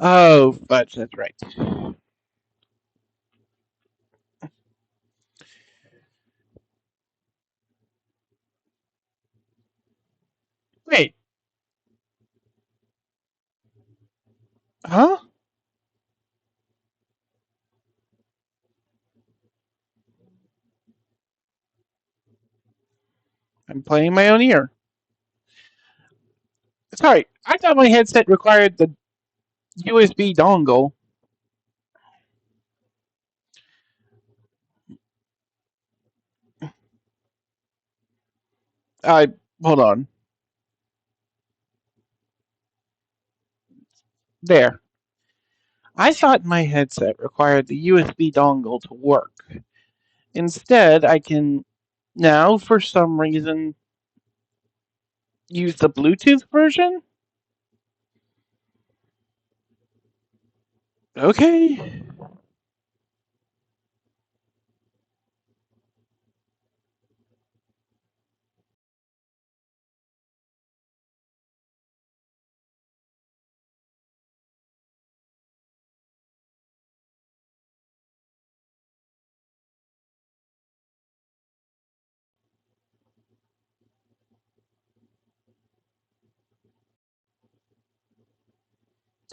Oh, fudge, that's right. Wait, huh? I'm playing my own ear. Sorry, I thought my headset required the USB dongle. I hold on. There. I thought my headset required the USB dongle to work. Instead, I can now, for some reason, use the Bluetooth version? Okay.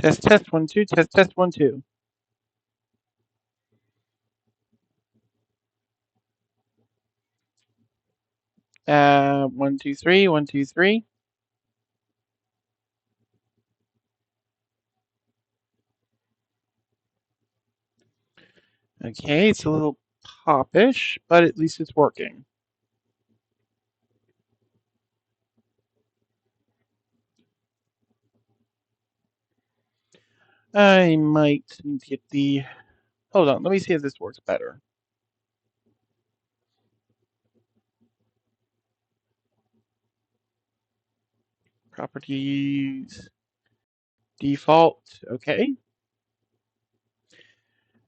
Test, test, 1, 2, test, 1, 2. 1, 2, 3, 1, 2, 3. Okay, it's a little popish, but at least it's working. I might need to get the. Hold on, let me see if this works better. Properties, default, okay.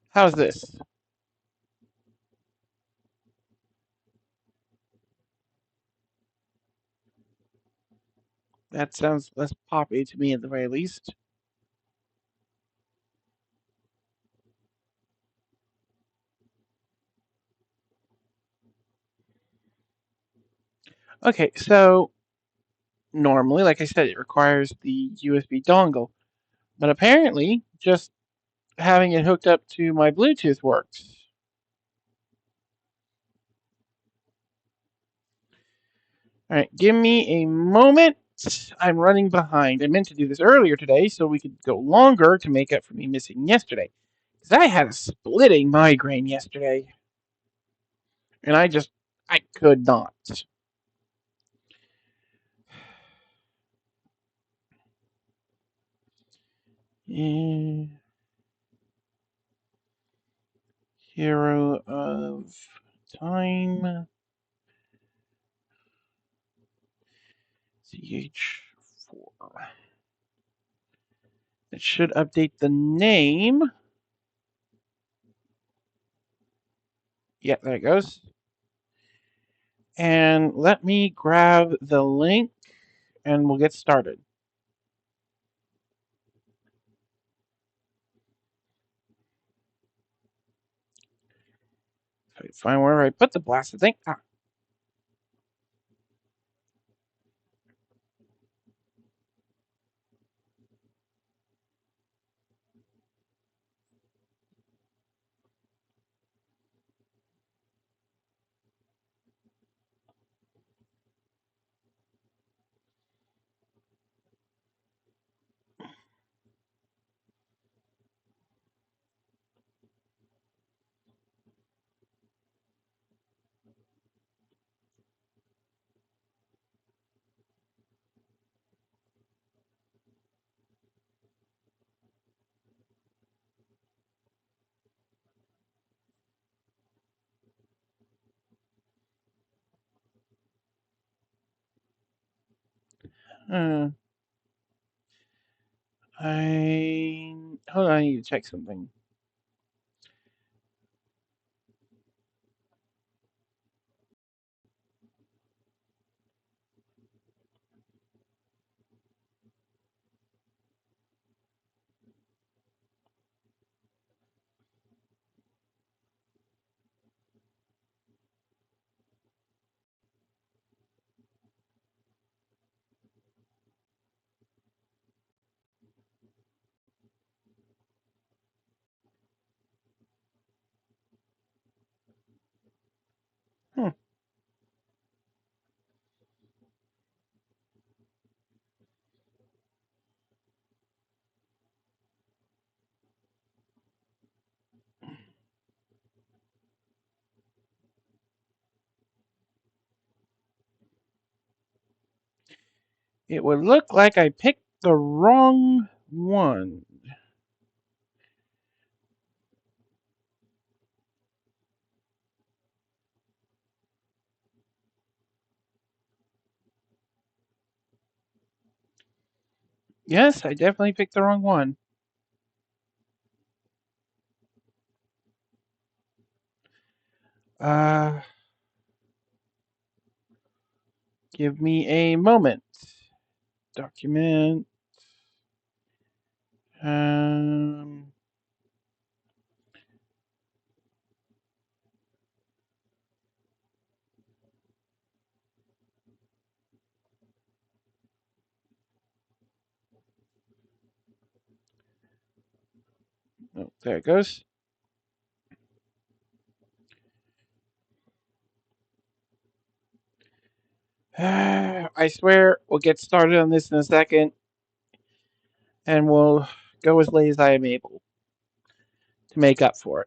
How's this? That sounds less poppy to me at the very least. Okay, so normally, like I said, it requires the USB dongle, but apparently just having it hooked up to my Bluetooth works. All right, give me a moment. I'm running behind. I meant to do this earlier today so we could go longer to make up for me missing yesterday. Because I had a splitting migraine yesterday, and I could not. Eh, Hero of Time. CH4. It should update the name. Yeah, there it goes. And let me grab the link and we'll get started. Find where I put the blasted thing. Ah. Uh, I hold on. I need to check something. It would look like I picked the wrong one. Yes, I definitely picked the wrong one. Uh, Give me a moment. Document. Um, oh, there it goes. I swear we'll get started on this in a second, and we'll go as late as I am able to make up for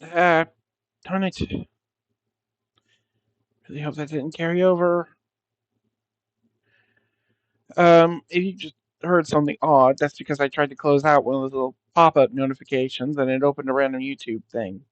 it. Darn it. Really hope that didn't carry over. If you just heard something odd, that's because I tried to close out one of those little pop-up notifications and it opened a random YouTube thing.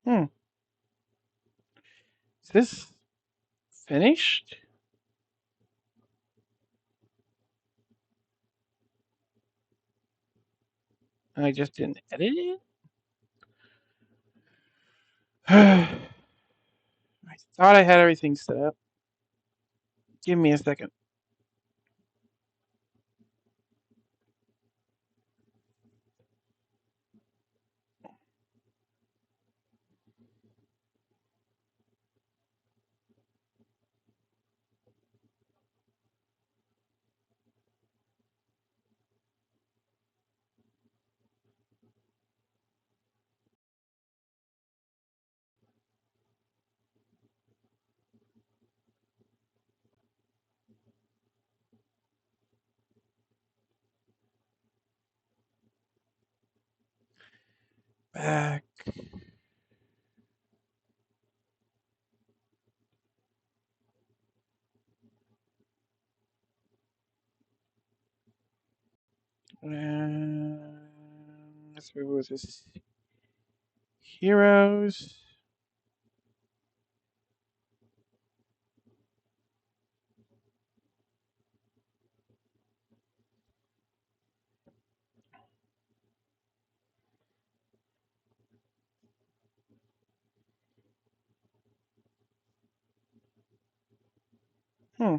Hmm. Is this finished? I just didn't edit it? I thought I had everything set up. Give me a second. Back. Let's move with this. Heroes. Hmm.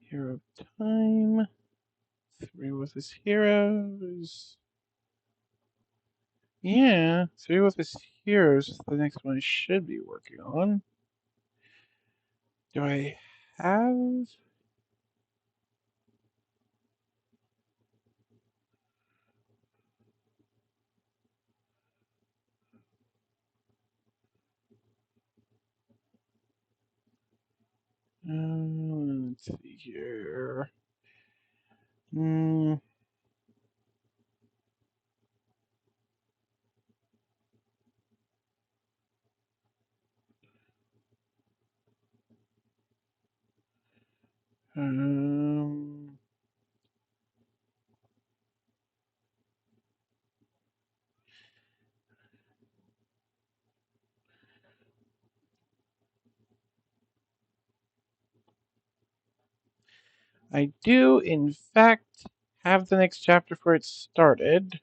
Hero of Time. Three with his heroes. Yeah, Three with his heroes is the next one I should be working on. Do I have? Let's see here. Hmm. Um, I do, in fact, have the next chapter for it started.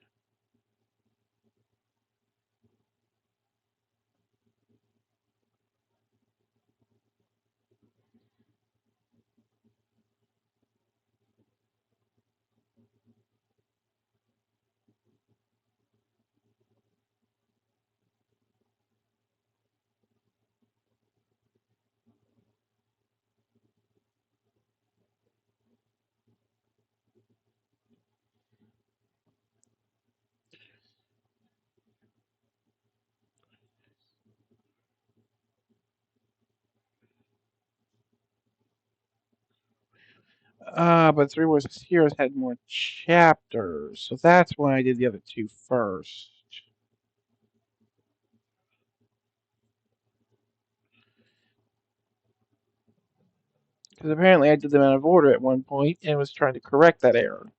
But Three Wars of Heroes had more chapters, so that's why I did the other two first. Because apparently I did them out of order at one point and was trying to correct that error.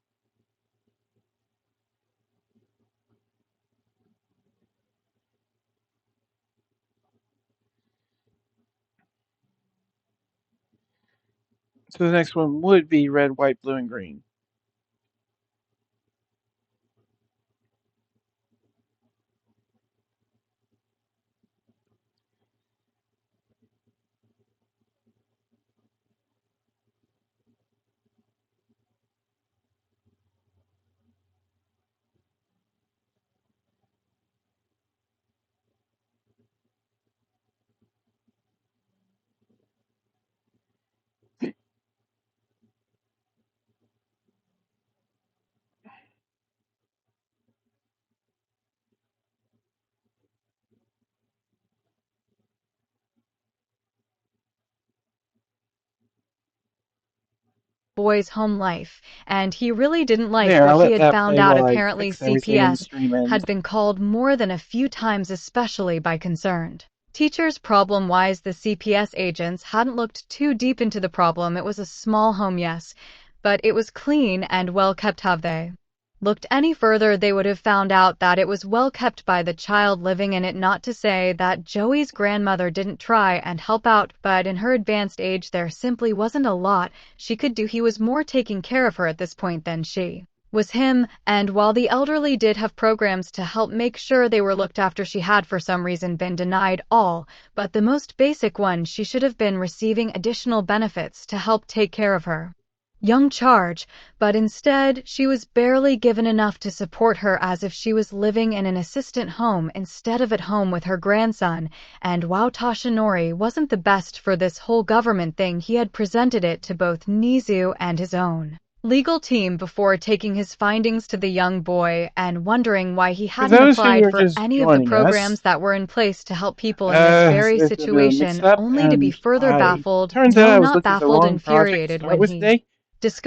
So the next one would be red, white, blue, and green. Boy's home life, and he really didn't like There, what I'll he let had that found play out. while I Apparently, fix everything in the CPS stream end. had been called more than a few times, especially by Concerned teachers. Problem-wise, the CPS agents hadn't looked too deep into the problem. It was a small home, yes, but it was clean and well kept. Have they looked any further, they would have found out that it was well kept by the child living in it. Not to say that Joey's grandmother didn't try and help out, but in her advanced age there simply wasn't a lot she could do. He was more taking care of her at this point than she was him, and while the elderly did have programs to help make sure they were looked after, she had for some reason been denied all but the most basic one. She should have been receiving additional benefits to help take care of her young charge, but instead she was barely given enough to support her, as if she was living in an assistant home instead of at home with her grandson. And while Toshinori wasn't the best for this whole government thing, he had presented it to both Nizu and his own legal team before taking his findings to the young boy and wondering why he For hadn't those who applied are for just any of the joining us, programs that were in place to help people in this very there's been a situation, mix-up, only to be and further I baffled, turns out no, I was not looking at the baffled, wrong project to infuriated start when with he today.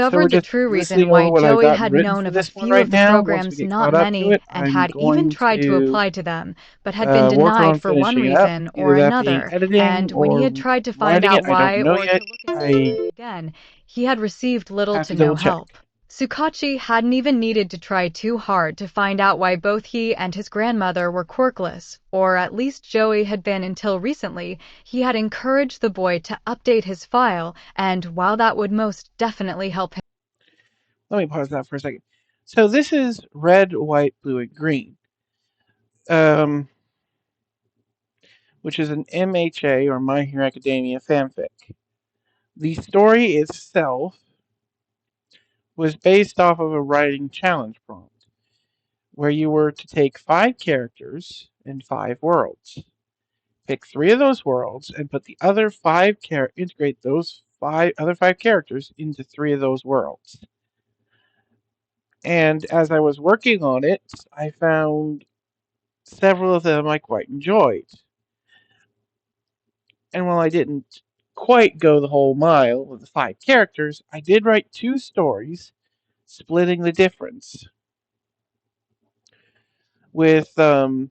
So we're discovered the just true reason listing why over what I've Joey gotten had written known for of a this one few right of the now. Once we programs, get not caught up to many, it, and I'm had even going tried to to apply to them, but had been work denied on for one finishing it up. reason or Either that being another. editing And when he had or tried to find writing out it, I don't why know or to yet. look into I it again, he had received little have to to no double check. help. Sukachi hadn't even needed to try too hard to find out why both he and his grandmother were quirkless, or at least Joey had been until recently. He had encouraged the boy to update his file, and while that would most definitely help him. Let me pause that for a second. So this is red, white, blue, and green, um, which is an MHA or My Hero Academia fanfic. The story itself was based off of a writing challenge prompt where you were to take 5 characters in 5 worlds. Pick 3 of those worlds and put the other integrate those other 5 characters into 3 of those worlds. And as I was working on it, I found several of them I quite enjoyed. And while I didn't quite go the whole mile with the 5 characters, I did write 2 stories splitting the difference with 2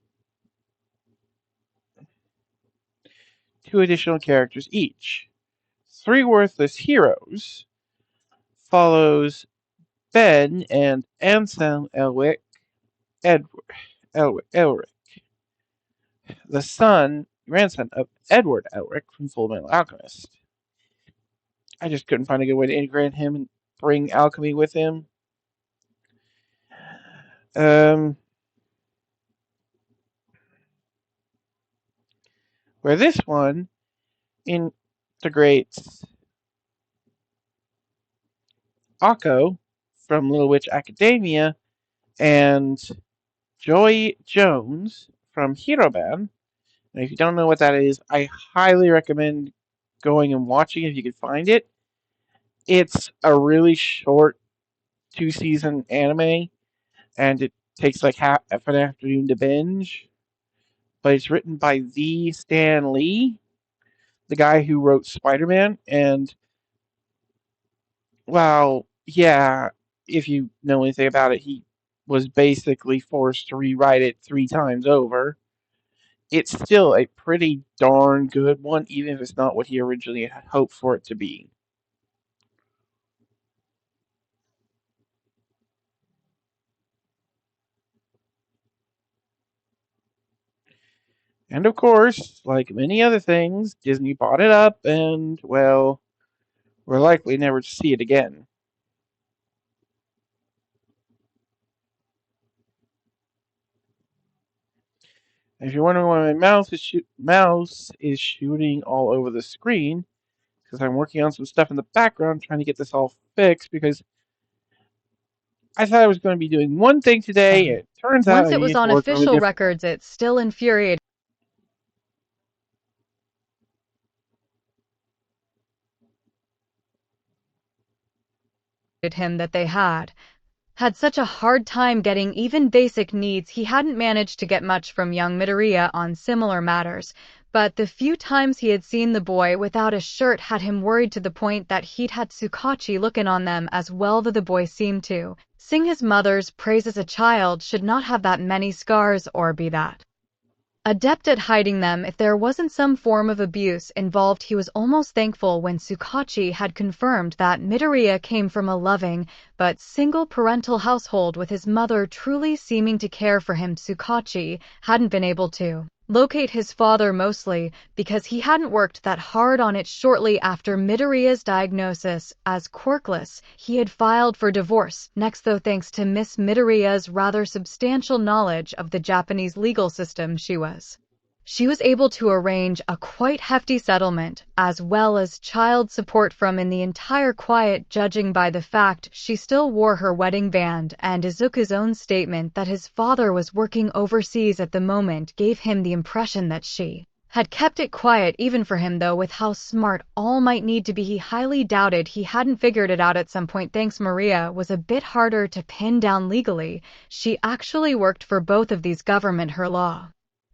additional characters each. Three Worthless Heroes follows Ben and Anselm Elric, the grandson of Edward Elric from Fullmetal Alchemist. I just couldn't find a good way to integrate him and bring alchemy with him. Where this one integrates Akko from Little Witch Academia and Joy Jones from Hero Man. And if you don't know what that is, I highly recommend going and watching it if you can find it. It's a really short 2-season anime, and it takes like half an afternoon to binge. But it's written by the Stan Lee, the guy who wrote Spider-Man, and well, yeah, if you know anything about it, he was basically forced to rewrite it 3 times over. It's still a pretty darn good one, even if it's not what he originally had hoped for it to be. And of course, like many other things, Disney bought it up and, well, we're likely never to see it again. If you're wondering why my mouse is shooting all over the screen, because I'm working on some stuff in the background trying to get this all fixed, because I thought I was going to be doing one thing today, and it turns out Once I it was need to on work on a official different records, it still infuriated him that they had such a hard time getting even basic needs. He hadn't managed to get much from young Midoriya on similar matters, but the few times he had seen the boy without a shirt had him worried to the point that he'd had Tsukachi looking on them as well, though the boy seemed to sing his mother's praise as a child, should not have that many scars or be that adept at hiding them. If there wasn't some form of abuse involved, he was almost thankful when Tsukachi had confirmed that Midoriya came from a loving but single parental household, with his mother truly seeming to care for him. Tsukachi hadn't been able to locate his father, mostly because he hadn't worked that hard on it. Shortly after Midoriya's diagnosis as quirkless, he had filed for divorce. Next, though, thanks to Miss Midoriya's rather substantial knowledge of the Japanese legal system, she was able to arrange a quite hefty settlement, as well as child support from in the entire quiet, judging by the fact she still wore her wedding band, and Izuku's own statement that his father was working overseas at the moment gave him the impression that she had kept it quiet. Even for him, though, with how smart all might need to be, he highly doubted he hadn't figured it out at some point. Thanks, Maria was a bit harder to pin down legally. She actually worked for both of these government her law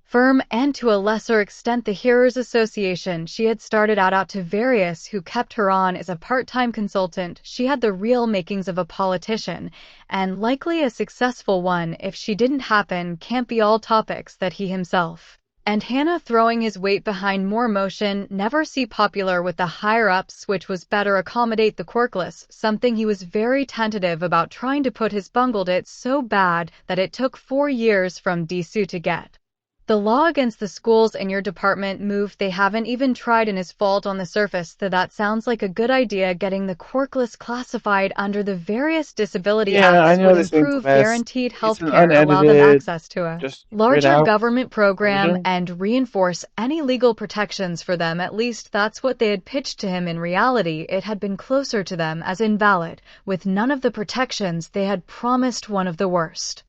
firm and, to a lesser extent, the Heroes Association. She had started out to various who kept her on as a part-time consultant. She had the real makings of a politician, and likely a successful one if she didn't happen. Can't be all topics that he himself and Hannah throwing his weight behind more motion, never see popular with the higher-ups, which was better accommodate the quirkless, something he was very tentative about trying to put his bungled it so bad that it took 4 years from Disu to get the law against the schools in your department moved. They haven't even tried, and his fault on the surface. That sounds like a good idea. Getting the quirkless classified under the various disability acts would improve guaranteed health care, allow them access to a larger government program, and reinforce any legal protections for them. At least that's what they had pitched to him. In reality, it had been closer to them as invalid, with none of the protections they had promised. One of the worst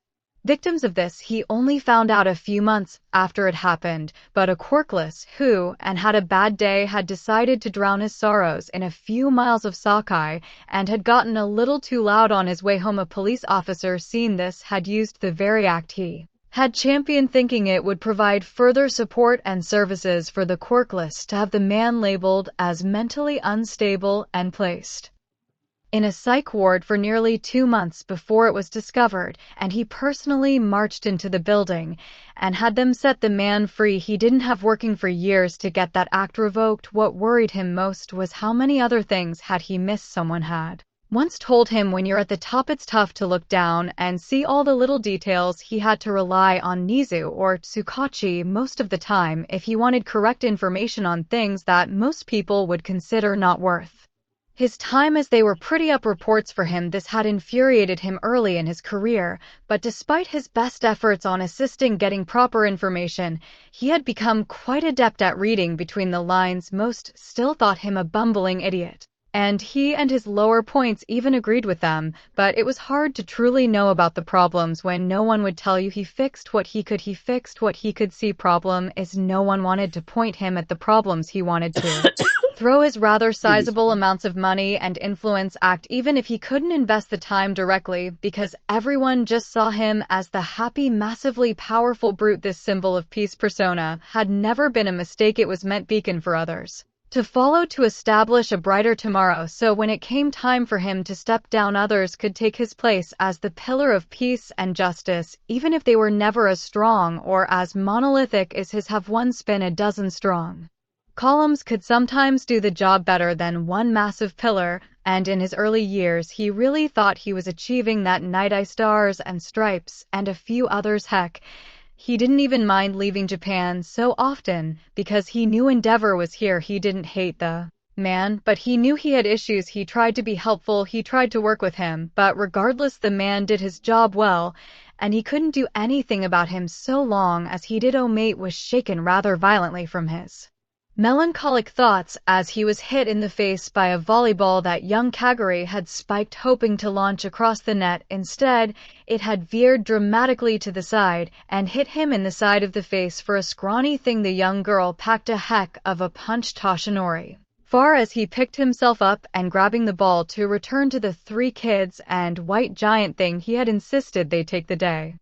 victims of this he only found out a few months after it happened, but a quirkless who, and had a bad day, had decided to drown his sorrows in a few miles of Sakai, and had gotten a little too loud on his way home. A police officer, seen this, had used the very act he had championed thinking it would provide further support and services for the quirkless to have the man labeled as mentally unstable and placed in a psych ward for nearly 2 months before it was discovered, and he personally marched into the building and had them set the man free he didn't have working for years to get that act revoked. What worried him most was how many other things had he missed someone had once told him. When you're at the top, it's tough to look down and see all the little details. He had to rely on Nizu or Tsukachi most of the time if he wanted correct information on things that most people would consider not worth his time, as they were pretty up reports for him. This had infuriated him early in his career, but despite his best efforts on assisting getting proper information, he had become quite adept at reading between the lines. Most still thought him a bumbling idiot, and he and his lower points even agreed with them, but it was hard to truly know about the problems when no one would tell you he fixed what he could. He fixed what he could see. Problem is, no one wanted to point him at the problems he wanted to throw his rather sizable amounts of money and influence act, even if he couldn't invest the time directly, because everyone just saw him as the happy, massively powerful brute. This symbol of peace persona had never been a mistake. It was meant beacon for others to follow, to establish a brighter tomorrow. So when it came time for him to step down, others could take his place as the pillar of peace and justice, even if they were never as strong or as monolithic as his have once been. A dozen strong columns could sometimes do the job better than one massive pillar, and in his early years he really thought he was achieving that. Night Eye Stars and Stripes and a few others. Heck, he didn't even mind leaving Japan so often because he knew Endeavor was here. He didn't hate the man, but he knew he had issues. He tried to be helpful, he tried to work with him, but regardless, the man did his job well, and he couldn't do anything about him so long as he did. Omate was shaken rather violently from his melancholic thoughts as he was hit in the face by a volleyball that young Kaguri had spiked, hoping to launch across the net. Instead, it had veered dramatically to the side and hit him in the side of the face. For a scrawny thing, the young girl packed a heck of a punch Toshinori far as he picked himself up and grabbing the ball to return to the 3 kids and White Giant thing. He had insisted they take the day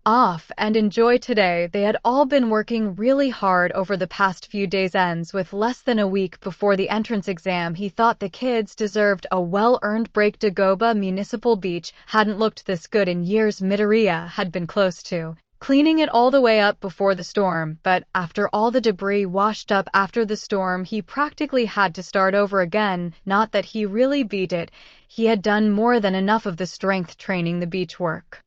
off and enjoy today. They had all been working really hard over the past few days. Ends with less than a week before the entrance exam. He thought the kids deserved a well-earned break. Dagoba Municipal Beach hadn't looked this good in years. Midoriya had been close to cleaning it all the way up before the storm, but after all the debris washed up after the storm, he practically had to start over again. Not that he really beat it, he had done more than enough of the strength training the beach work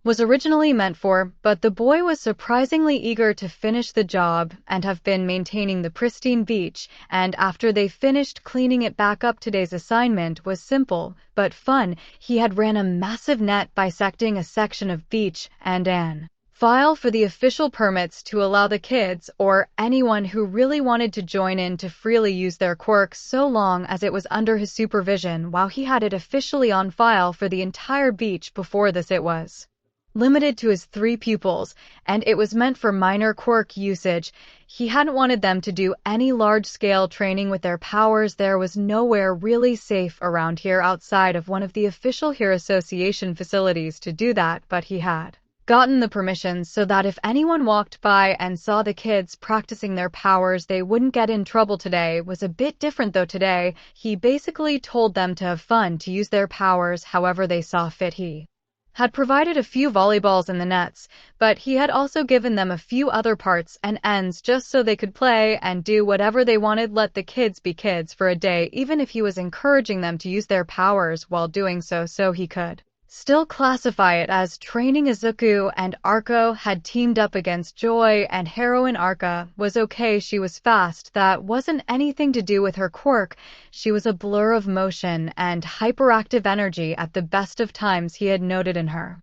was originally meant for, but the boy was surprisingly eager to finish the job and have been maintaining the pristine beach. And after they finished cleaning it back up, today's assignment was simple but fun. He had ran a massive net bisecting a section of beach and an file for the official permits to allow the kids or anyone who really wanted to join in to freely use their quirks, so long as it was under his supervision. While he had it officially on file for the entire beach before this, it was limited to his 3 pupils, and it was meant for minor quirk usage. He hadn't wanted them to do any large-scale training with their powers. There was nowhere really safe around here outside of one of the official Hero Association facilities to do that, but he had gotten the permissions so that if anyone walked by and saw the kids practicing their powers, they wouldn't get in trouble. Today was a bit different though. Today, he basically told them to have fun, to use their powers however they saw fit. He had provided a few volleyballs in the nets, but he had also given them a few other parts and ends just so they could play and do whatever they wanted. Let the kids be kids for a day, even if he was encouraging them to use their powers while doing so he could still classify it as training. Izuku and Arco had teamed up against Joy, and heroine Arca was okay. She was fast. That wasn't anything to do with her quirk. She was a blur of motion and hyperactive energy at the best of times. He had noted in her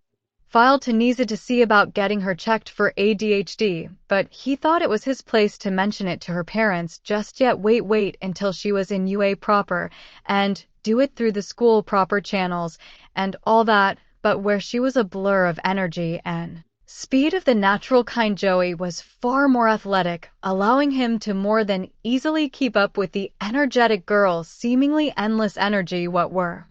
file to Nizu to see about getting her checked for ADHD, but he thought it was his place to mention it to her parents just yet. Wait until she was in UA proper and do it through the school proper channels and all that, but where she was a blur of energy and speed of the natural kind. Joey was far more athletic, allowing him to more than easily keep up with the energetic girl's seemingly endless energy. What were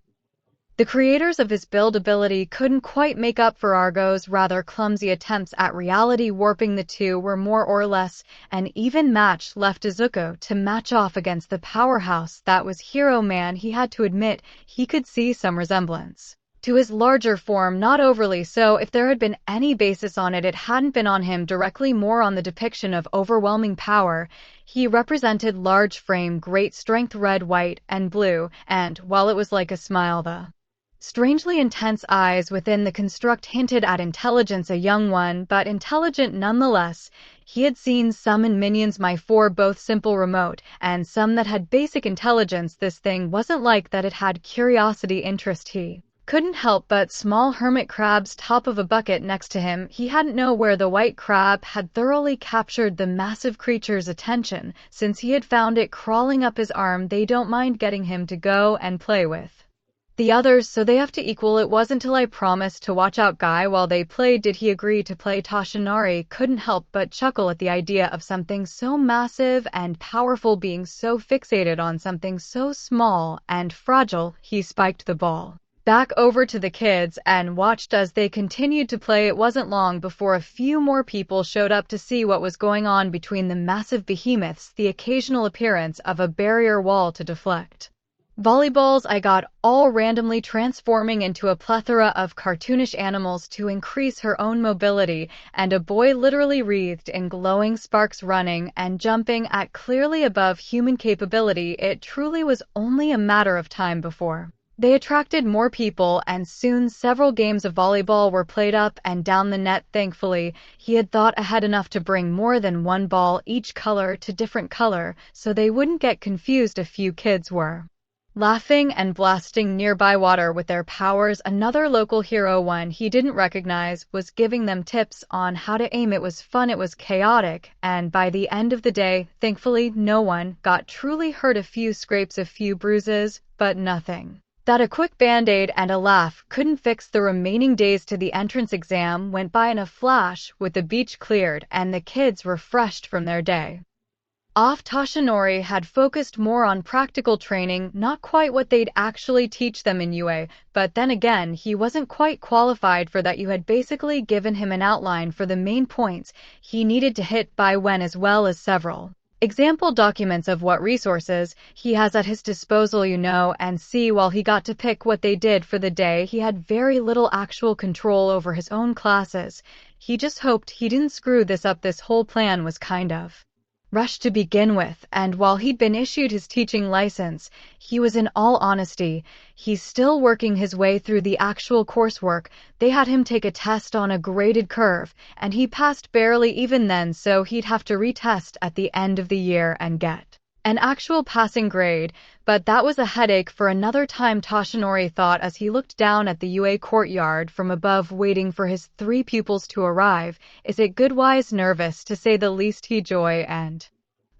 The creators of his build ability couldn't quite make up for Argo's rather clumsy attempts at reality warping. The two were more or less an even match, left Izuku to match off against the powerhouse that was Hero Man. He had to admit he could see some resemblance to his larger form, not overly so. If there had been any basis on it, it hadn't been on him directly, more on the depiction of overwhelming power. He represented large frame, great strength, red, white, and blue, and, while it was like a smile, the strangely intense eyes within the construct hinted at intelligence, a young one, but intelligent nonetheless. He had seen some in Minions My 4, both simple remote, and some that had basic intelligence. This thing wasn't like that, it had curiosity, interest. He couldn't help but small hermit crab's top of a bucket next to him. He hadn't known where the white crab had thoroughly captured the massive creature's attention, since he had found it crawling up his arm. They don't mind getting him to go and play with the others, so they have to equal. It wasn't until I promised to watch out Guy while they played did he agree to play. Toshinari couldn't help but chuckle at the idea of something so massive and powerful being so fixated on something so small and fragile. He spiked the ball back over to the kids and watched as they continued to play. It wasn't long before a few more people showed up to see what was going on between the massive behemoths, the occasional appearance of a barrier wall to deflect volleyballs. I got all randomly transforming into a plethora of cartoonish animals to increase her own mobility, and a boy literally wreathed in glowing sparks running and jumping at clearly above human capability. It truly was only a matter of time before they attracted more people, and soon several games of volleyball were played up and down the net. Thankfully, he had thought ahead enough to bring more than one ball, each color to different color, so they wouldn't get confused. A few kids were laughing and blasting nearby water with their powers. Another local hero, one he didn't recognize, was giving them tips on how to aim. It was fun, it was chaotic, and by the end of the day, thankfully, no one got truly hurt. A few scrapes, a few bruises, but nothing that a quick band-aid and a laugh couldn't fix. The remaining days to the entrance exam went by in a flash, with the beach cleared and the kids refreshed from their day off. Toshinori had focused more on practical training, not quite what they'd actually teach them in UA, but then again, he wasn't quite qualified for that. You had basically given him an outline for the main points he needed to hit by when, as well as several example documents of what resources he has at his disposal, and see. While he got to pick what they did for the day, he had very little actual control over his own classes. He just hoped he didn't screw this up. This whole plan was kind of rushed to begin with, and while he'd been issued his teaching license, he was, in all honesty, he's still working his way through the actual coursework. They had him take a test on a graded curve, and he passed barely even then, so he'd have to retest at the end of the year and get an actual passing grade, but that was a headache for another time. Toshinori thought as he looked down at the UA courtyard from above, waiting for his 3 pupils to arrive. Is it Goodwise? Nervous, to say the least. He, Joy, and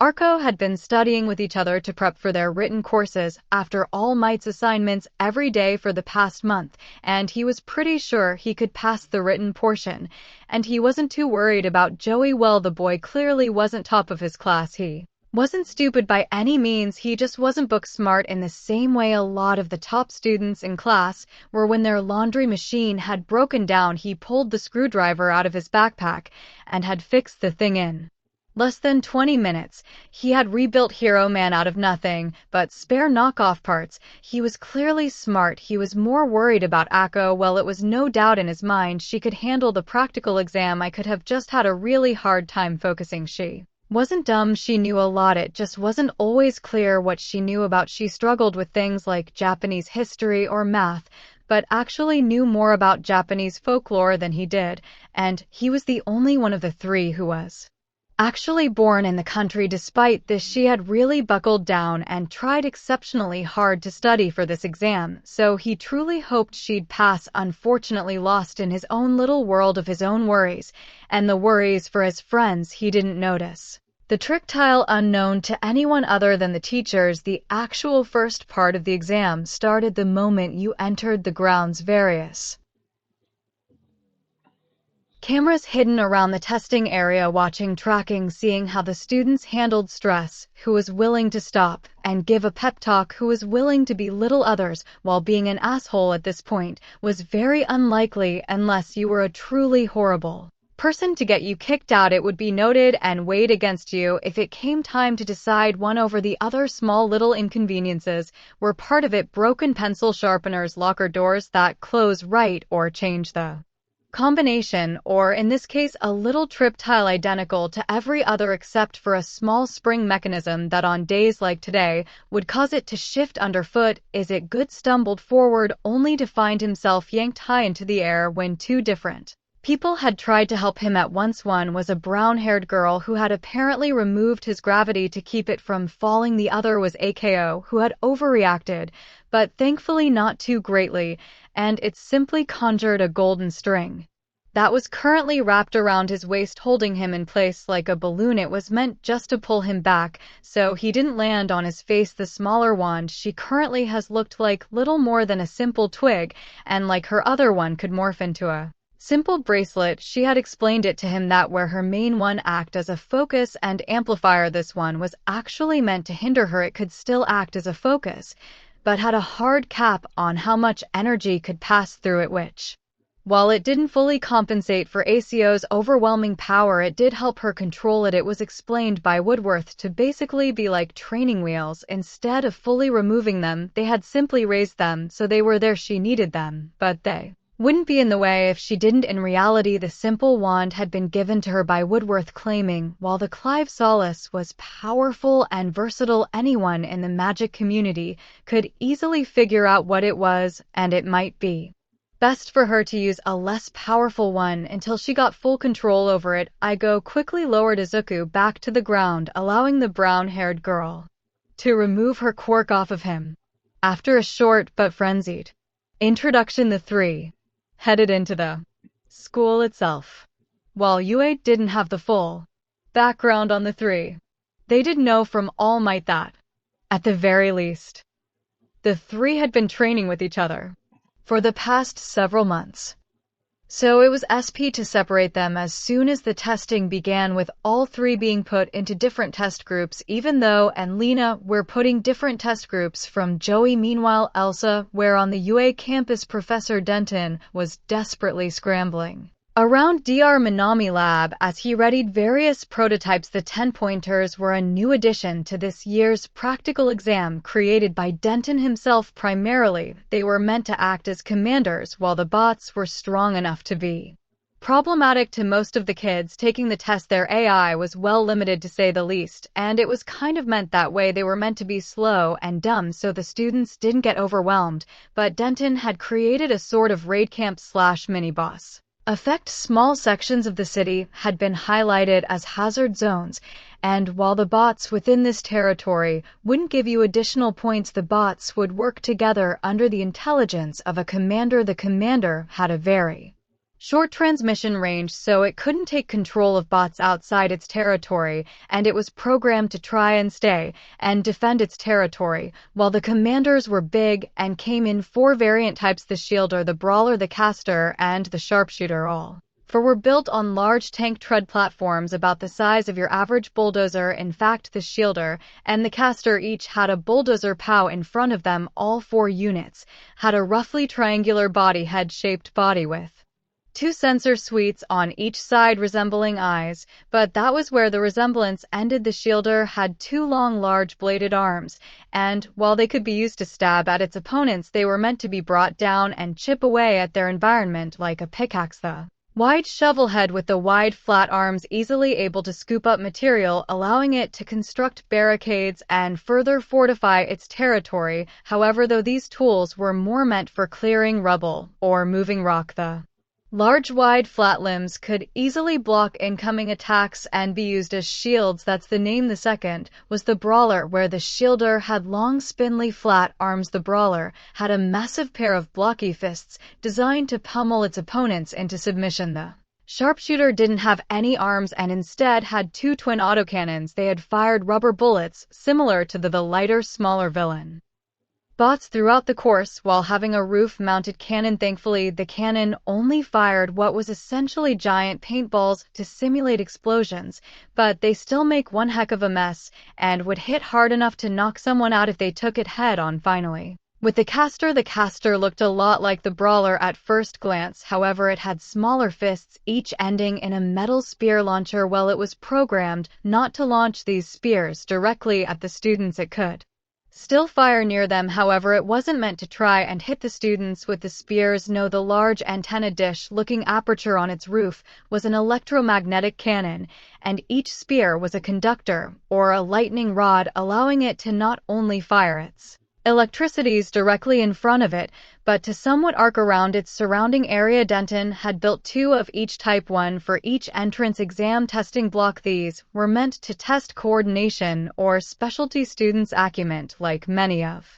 Arko had been studying with each other to prep for their written courses after All Might's assignments every day for the past month, and he was pretty sure he could pass the written portion, and he wasn't too worried about Joey. Well, the boy clearly wasn't top of his class. He wasn't stupid by any means, he just wasn't book smart in the same way a lot of the top students in class were. When their laundry machine had broken down, he pulled the screwdriver out of his backpack and had fixed the thing in less than 20 minutes. He had rebuilt Hero Man out of nothing but spare knockoff parts. He was clearly smart. He was more worried about Akko. Well, it was no doubt in his mind she could handle the practical exam. I could have just had a really hard time focusing. She wasn't dumb, she knew a lot, it just wasn't always clear what she knew about. She struggled with things like Japanese history or math, but actually knew more about Japanese folklore than he did, and he was the only one of the 3 who was actually born in the country. Despite this, she had really buckled down and tried exceptionally hard to study for this exam, so he truly hoped she'd pass. Unfortunately, lost in his own little world of his own worries, and the worries for his friends he didn't notice the trick tile. Unknown to anyone other than the teachers, the actual first part of the exam started the moment you entered the grounds. Various Cameras hidden around the testing area watching, tracking, seeing how the students handled stress, who was willing to stop and give a pep talk, who was willing to belittle others while being an asshole at this point, was very unlikely unless you were a truly horrible person to get you kicked out. It would be noted and weighed against you if it came time to decide one over the other. Small little inconveniences were part of it: broken pencil sharpeners, locker doors that close right or change the combination, or in this case a little trip tile identical to every other except for a small spring mechanism that on days like today would cause it to shift underfoot. Is it good? Stumbled forward only to find himself yanked high into the air when two different people had tried to help him at once. One was a brown-haired girl who had apparently removed his gravity to keep it from falling. The other was AKO, who had overreacted, but thankfully not too greatly, and it simply conjured a golden string that was currently wrapped around his waist, holding him in place like a balloon. It was meant just to pull him back, so he didn't land on his face. The smaller wand she currently has looked like little more than a simple twig, and like her other one could morph into a simple bracelet. She had explained it to him that where her main one act as a focus and amplifier, this one was actually meant to hinder her. It could still act as a focus, but had a hard cap on how much energy could pass through it, which, while it didn't fully compensate for ACO's overwhelming power, it did help her control it. It was explained by Woodworth to basically be like training wheels. Instead of fully removing them, they had simply raised them so they were there. She needed them, but they wouldn't be in the way if she didn't. In reality, the simple wand had been given to her by Woodworth, claiming while the Clive Solace was powerful and versatile, anyone in the magic community could easily figure out what it was, and it might be best for her to use a less powerful one until she got full control over it. Igo quickly lowered Izuku back to the ground, allowing the brown-haired girl to remove her quirk off of him. After a short but frenzied introduction, the three headed into the school itself. While Yue didn't have the full background on the three, they did know from All Might that, at the very least, the three had been training with each other for the past several months. So it was SP to separate them as soon as the testing began, with all three being put into different test groups. Even though and Lena were putting different test groups from Joey. Meanwhile, Elsa, where on the UA campus Professor Denton was desperately scrambling around Dr. Minami lab as he readied various prototypes. The 10-pointers were a new addition to this year's practical exam, created by Denton himself. Primarily, they were meant to act as commanders, while the bots were strong enough to be problematic to most of the kids taking the test. Their AI was well limited, to say the least, and it was kind of meant that way. They were meant to be slow and dumb so the students didn't get overwhelmed, but Denton had created a sort of raid camp / mini-boss effect. Small sections of the city had been highlighted as hazard zones, and while the bots within this territory wouldn't give you additional points, the bots would work together under the intelligence of a commander. The commander had a very short transmission range, so it couldn't take control of bots outside its territory, and it was programmed to try and stay and defend its territory. While the commanders were big and came in 4 variant types: the shielder, the brawler, the caster, and the sharpshooter. All 4 were built on large tank tread platforms about the size of your average bulldozer. In fact, the shielder and the caster each had a bulldozer POW in front of them. All 4 units had a roughly triangular body, head-shaped body with 2 sensor suites on each side resembling eyes, but that was where the resemblance ended. The shielder had 2 long, large bladed arms, and while they could be used to stab at its opponents, they were meant to be brought down and chip away at their environment like a pickaxe. The wide shovel head with the wide flat arms easily able to scoop up material, allowing it to construct barricades and further fortify its territory. However, though these tools were more meant for clearing rubble or moving rock, the large, wide, flat limbs could easily block incoming attacks and be used as shields. That's the name. The second was the brawler, where the shielder had long, spindly, flat arms. The brawler had a massive pair of blocky fists designed to pummel its opponents into submission. The sharpshooter didn't have any arms and instead had 2 twin autocannons. They had fired rubber bullets, similar to the lighter, smaller villain bots throughout the course while having a roof-mounted cannon. Thankfully, the cannon only fired what was essentially giant paintballs to simulate explosions, but they still make one heck of a mess and would hit hard enough to knock someone out if they took it head-on finally. With the caster looked a lot like the Brawler at first glance. However, it had smaller fists, each ending in a metal spear launcher. Well, it was programmed not to launch these spears directly at the students. It could still fire near them, however it wasn't meant to try and hit the students with the spears. No, the large antenna dish-looking aperture on its roof was an electromagnetic cannon, and each spear was a conductor, or a lightning rod, allowing it to not only fire its electricities directly in front of it, but to somewhat arc around its surrounding area. Denton had built 2 of each type, one for each entrance exam testing block. These were meant to test coordination or specialty students' acumen, like many of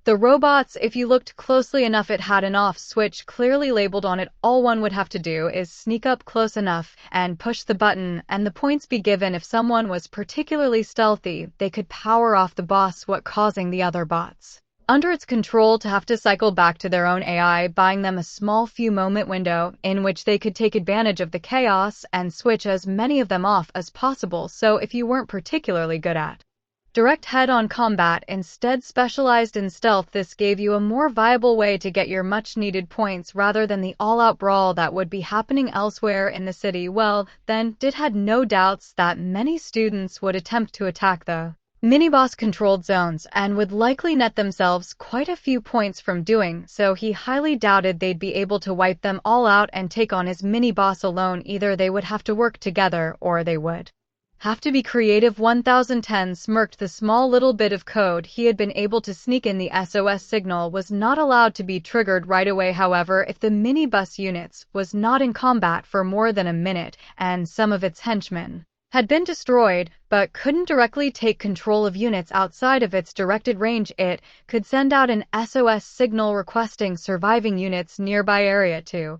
the robots. If you looked closely enough, it had an off switch clearly labeled on it. All one would have to do is sneak up close enough and push the button, and the points be given. If someone was particularly stealthy, they could power off the boss, what causing the other bots under its control to have to cycle back to their own AI, buying them a small few moment window in which they could take advantage of the chaos and switch as many of them off as possible. So if you weren't particularly good at direct head-on combat, instead specialized in stealth, this gave you a more viable way to get your much-needed points rather than the all-out brawl that would be happening elsewhere in the city. Well, then, Dit had no doubts that many students would attempt to attack the mini-boss-controlled zones and would likely net themselves quite a few points from doing so. He highly doubted they'd be able to wipe them all out and take on his mini-boss alone. Either they would have to work together or they would have to be creative. 1010 smirked. The small little bit of code he had been able to sneak in, the SOS signal, was not allowed to be triggered right away. However, if the minibus units was not in combat for more than a minute and some of its henchmen had been destroyed, but couldn't directly take control of units outside of its directed range, it could send out an SOS signal requesting surviving units nearby area to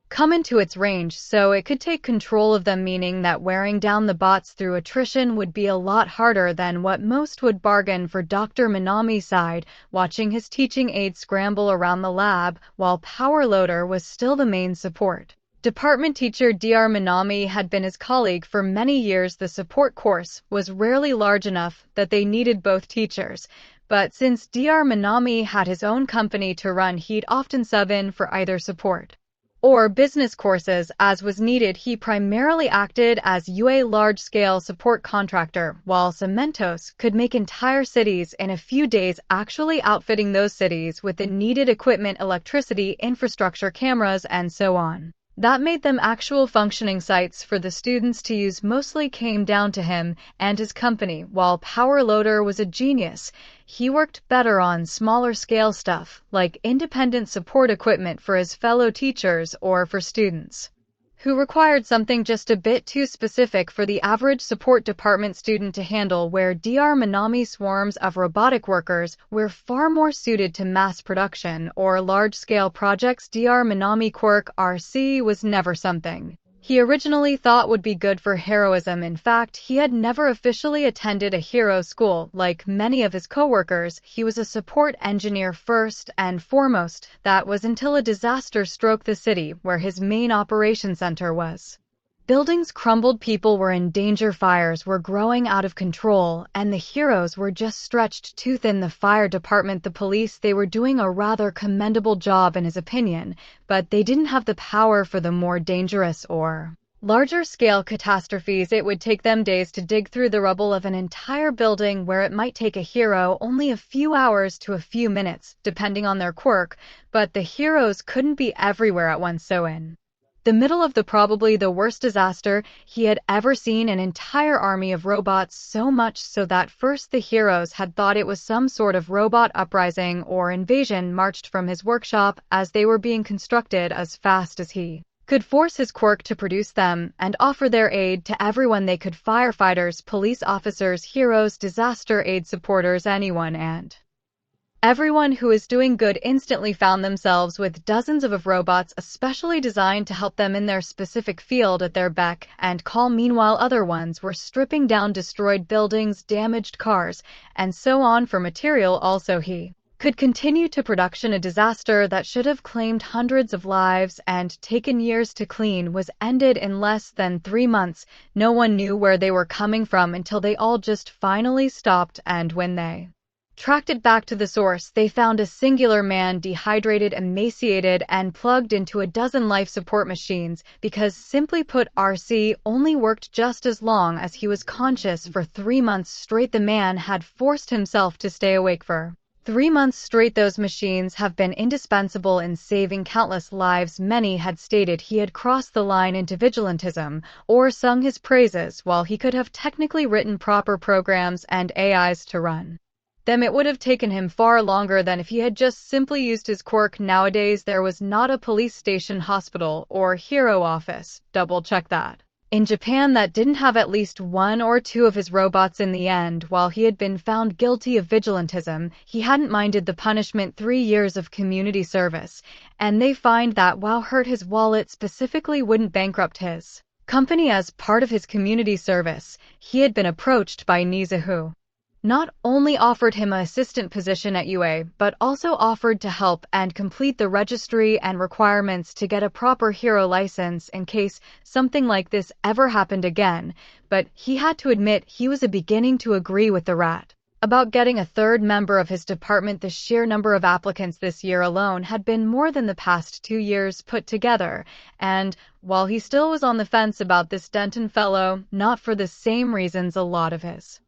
come into its range so it could take control of them, meaning that wearing down the bots through attrition would be a lot harder than what most would bargain for. Dr. Minami sighed, watching his teaching aide scramble around the lab while Power Loader was still the main support department teacher. Dr. Minami had been his colleague for many years. The support course was rarely large enough that they needed both teachers, but since Dr. Minami had his own company to run, he'd often sub in for either support or business courses as was needed. He primarily acted as a large-scale support contractor, while Cementos could make entire cities in a few days, actually outfitting those cities with the needed equipment, electricity, infrastructure, cameras, and so on. That made them actual functioning sites for the students to use. Mostly came down to him and his company. While Power Loader was a genius, he worked better on smaller scale stuff, like independent support equipment for his fellow teachers or for students who required something just a bit too specific for the average support department student to handle, where Dr. Minami's swarms of robotic workers were far more suited to mass production or large-scale projects. Dr. Minami Quirk RC was never something he originally thought would be good for heroism. In fact, he had never officially attended a hero school. Like many of his coworkers, he was a support engineer first and foremost. That was until a disaster struck the city where his main operation center was. Buildings crumbled, people were in danger, fires were growing out of control, and the heroes were just stretched too thin. The fire department, the police, they were doing a rather commendable job in his opinion, but they didn't have the power for the more dangerous or larger scale catastrophes. It would take them days to dig through the rubble of an entire building, where it might take a hero only a few hours to a few minutes, depending on their quirk, but the heroes couldn't be everywhere at once. So in the middle of the probably the worst disaster he had ever seen, an entire army of robots, so much so that first the heroes had thought it was some sort of robot uprising or invasion, marched from his workshop as they were being constructed as fast as he could force his quirk to produce them, and offer their aid to everyone they could: firefighters, police officers, heroes, disaster aid supporters, anyone and everyone who is doing good instantly found themselves with dozens of robots especially designed to help them in their specific field at their beck and call. Meanwhile, other ones were stripping down destroyed buildings, damaged cars, and so on for material. Also, he could continue to production. A disaster that should have claimed hundreds of lives and taken years to clean was ended in less than 3 months. No one knew where they were coming from until they all just finally stopped, and when they tracked it back to the source, they found a singular man, dehydrated, emaciated, and plugged into a dozen life support machines because, simply put, RC only worked just as long as he was conscious. For 3 months straight, the man had forced himself to stay awake for 3 months straight. Those machines have been indispensable in saving countless lives. Many had stated he had crossed the line into vigilantism or sung his praises while he could have technically written proper programs and AIs to run them. It would have taken him far longer than if he had just simply used his quirk. Nowadays, there was not a police station, hospital, or hero office, double-check that, in Japan that didn't have at least 1 or 2 of his robots. In the end, while he had been found guilty of vigilantism, he hadn't minded the punishment: 3 years of community service, and they find that while hurt his wallet, specifically wouldn't bankrupt his company. As part of his community service, he had been approached by Nisa, who not only offered him an assistant position at UA, but also offered to help and complete the registry and requirements to get a proper hero license in case something like this ever happened again. But he had to admit he was beginning to agree with the rat about getting a 3rd member of his department. The sheer number of applicants this year alone had been more than the past 2 years put together, and while he still was on the fence about this Denton fellow, not for the same reasons a lot of his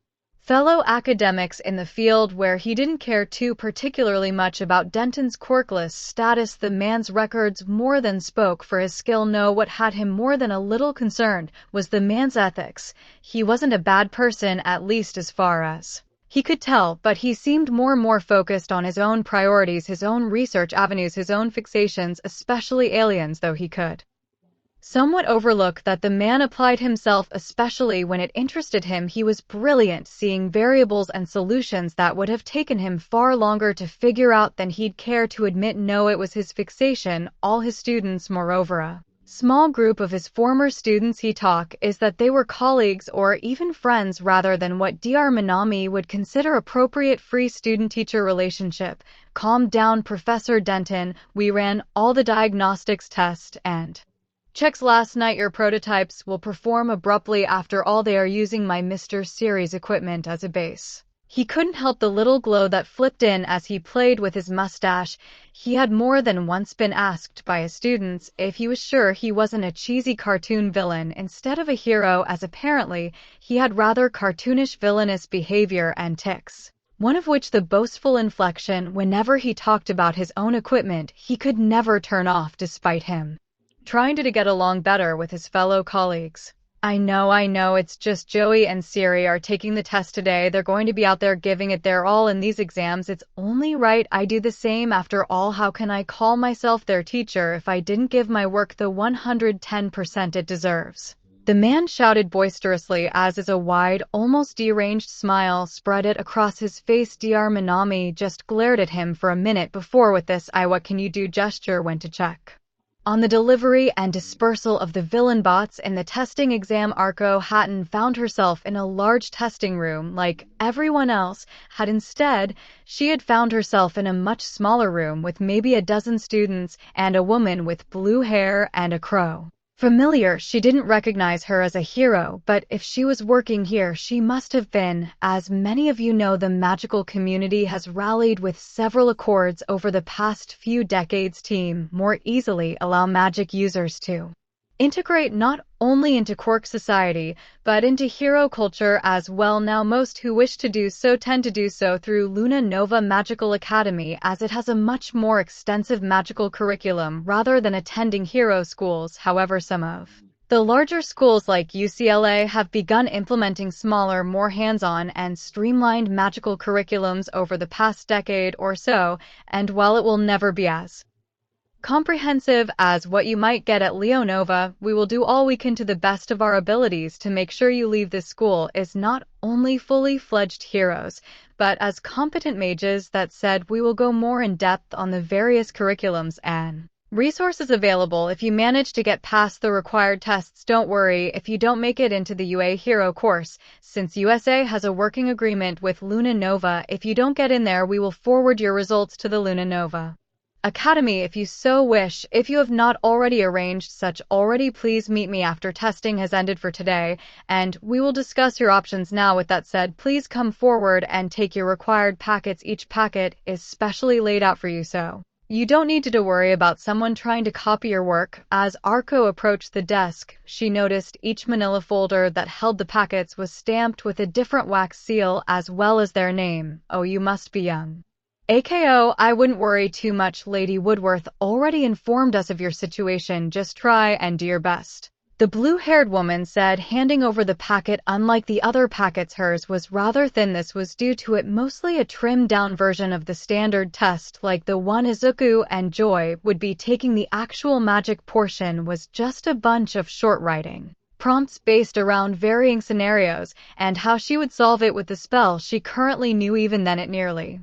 fellow academics in the field, where he didn't care too particularly much about Denton's quirkless status. The man's records more than spoke for his skill. No, what had him more than a little concerned was the man's ethics. He wasn't a bad person, at least as far as he could tell, but he seemed more and more focused on his own priorities, his own research avenues, his own fixations, especially aliens, though he could somewhat overlook that the man applied himself, especially when it interested him. He was brilliant, seeing variables and solutions that would have taken him far longer to figure out than he'd care to admit. No, it was his fixation. All his students, moreover a small group of his former students, he talk is that they were colleagues or even friends rather than what Dr. Minami would consider appropriate free student-teacher relationship. Calm down, Professor Denton. We ran all the diagnostics tests and checks last night. Your prototypes will perform abruptly. After all, they are using my Mr. Series equipment as a base. He couldn't help the little glow that flipped in as he played with his mustache. He had more than once been asked by his students if he was sure he wasn't a cheesy cartoon villain instead of a hero, as apparently he had rather cartoonish villainous behavior and tics, one of which the boastful inflection whenever he talked about his own equipment he could never turn off, despite him trying to get along better with his fellow colleagues. I know, it's just Joey and Siri are taking the test today. They're going to be out there giving it their all in these exams. It's only right I do the same. After all, how can I call myself their teacher if I didn't give my work the 110% it deserves? The man shouted boisterously as a wide, almost deranged smile spread it across his face. Dr. Minami just glared at him for a minute before, with this what can you do gesture, went to check on the delivery and dispersal of the villain bots in the testing exam. Arko Hatton found herself in a large testing room like everyone else had. Instead, she had found herself in a much smaller room with maybe a dozen students and a woman with blue hair and a crow. Familiar, she didn't recognize her as a hero, but if she was working here, she must have been. As many of you know, the magical community has rallied with several accords over the past few decades to more easily allow magic users to integrate not only into Quark society, but into hero culture as well. Now, most who wish to do so tend to do so through Luna Nova Magical Academy, as it has a much more extensive magical curriculum rather than attending hero schools. However, some of the larger schools like UCLA have begun implementing smaller, more hands-on and streamlined magical curriculums over the past decade or so, and while it will never be as comprehensive as what you might get at Leonova, we will do all we can to the best of our abilities to make sure you leave this school as not only fully fledged heroes, but as competent mages. That said, we will go more in depth on the various curriculums and Resources available. If you manage to get past the required tests, don't worry if you don't make it into the UA Hero course. Since USA has a working agreement with Luna Nova, if you don't get in there, we will forward your results to the Luna Nova Academy if you so wish. If you have not already arranged such already, please meet me after testing has ended for today, and we will discuss your options now. With that said, please come forward and take your required packets. Each packet is specially laid out for you, so you don't need to worry about someone trying to copy your work. As Arko approached the desk, she noticed each manila folder that held the packets was stamped with a different wax seal as well as their name. Oh, you must be young. AKO, I wouldn't worry too much. Lady Woodworth already informed us of your situation. Just try and do your best, the blue-haired woman said, handing over the packet. Unlike the other packets, hers was rather thin. This was due to it mostly a trimmed-down version of the standard test, like the one Izuku and Joy would be taking. The actual magic portion was just a bunch of short writing prompts based around varying scenarios and how she would solve it with the spell she currently knew. Even then, it nearly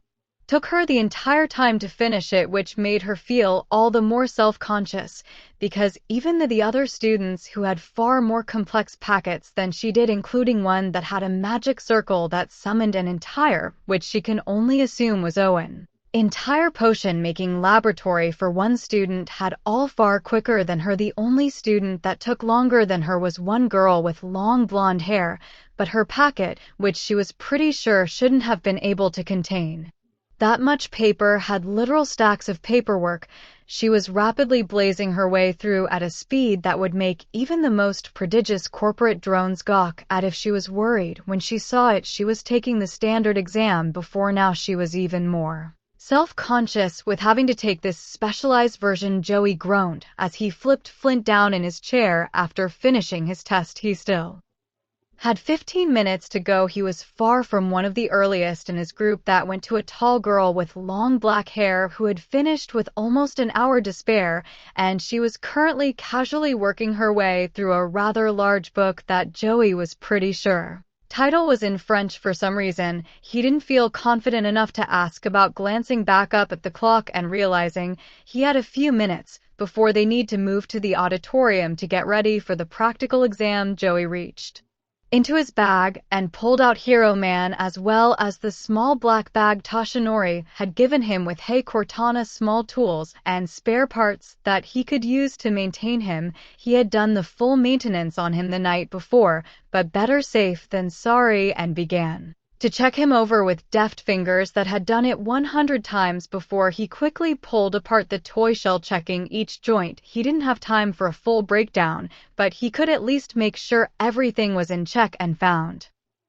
took her the entire time to finish it, which made her feel all the more self-conscious, because even the other students who had far more complex packets than she did, including one that had a magic circle that summoned an entire, which she can only assume was Owen, entire potion-making laboratory for one student, had all far quicker than her. The only student that took longer than her was one girl with long blonde hair, but her packet, which she was pretty sure shouldn't have been able to contain that much paper, had literal stacks of paperwork. She was rapidly blazing her way through at a speed that would make even the most prodigious corporate drones gawk at. If she was worried when she saw it, she was taking the standard exam before now. She was even more self-conscious with having to take this specialized version. Joey groaned as he flipped Flint down in his chair. After finishing his test, he still had 15 minutes to go. He was far from one of the earliest in his group. That went to a tall girl with long black hair who had finished with almost an hour to spare, and she was currently casually working her way through a rather large book that Joey was pretty sure title was in French. For some reason, he didn't feel confident enough to ask about. Glancing back up at the clock and realizing he had a few minutes before they need to move to the auditorium to get ready for the practical exam, Joey reached into his bag and pulled out Hero Man as well as the small black bag Toshinori had given him with Hey Cortana small tools and spare parts that he could use to maintain him. He had done the full maintenance on him the night before, but better safe than sorry, and began to check him over with deft fingers that had done it 100 times before. He quickly pulled apart the toy shell, checking each joint. He didn't have time for a full breakdown, but he could at least make sure everything was in check, and found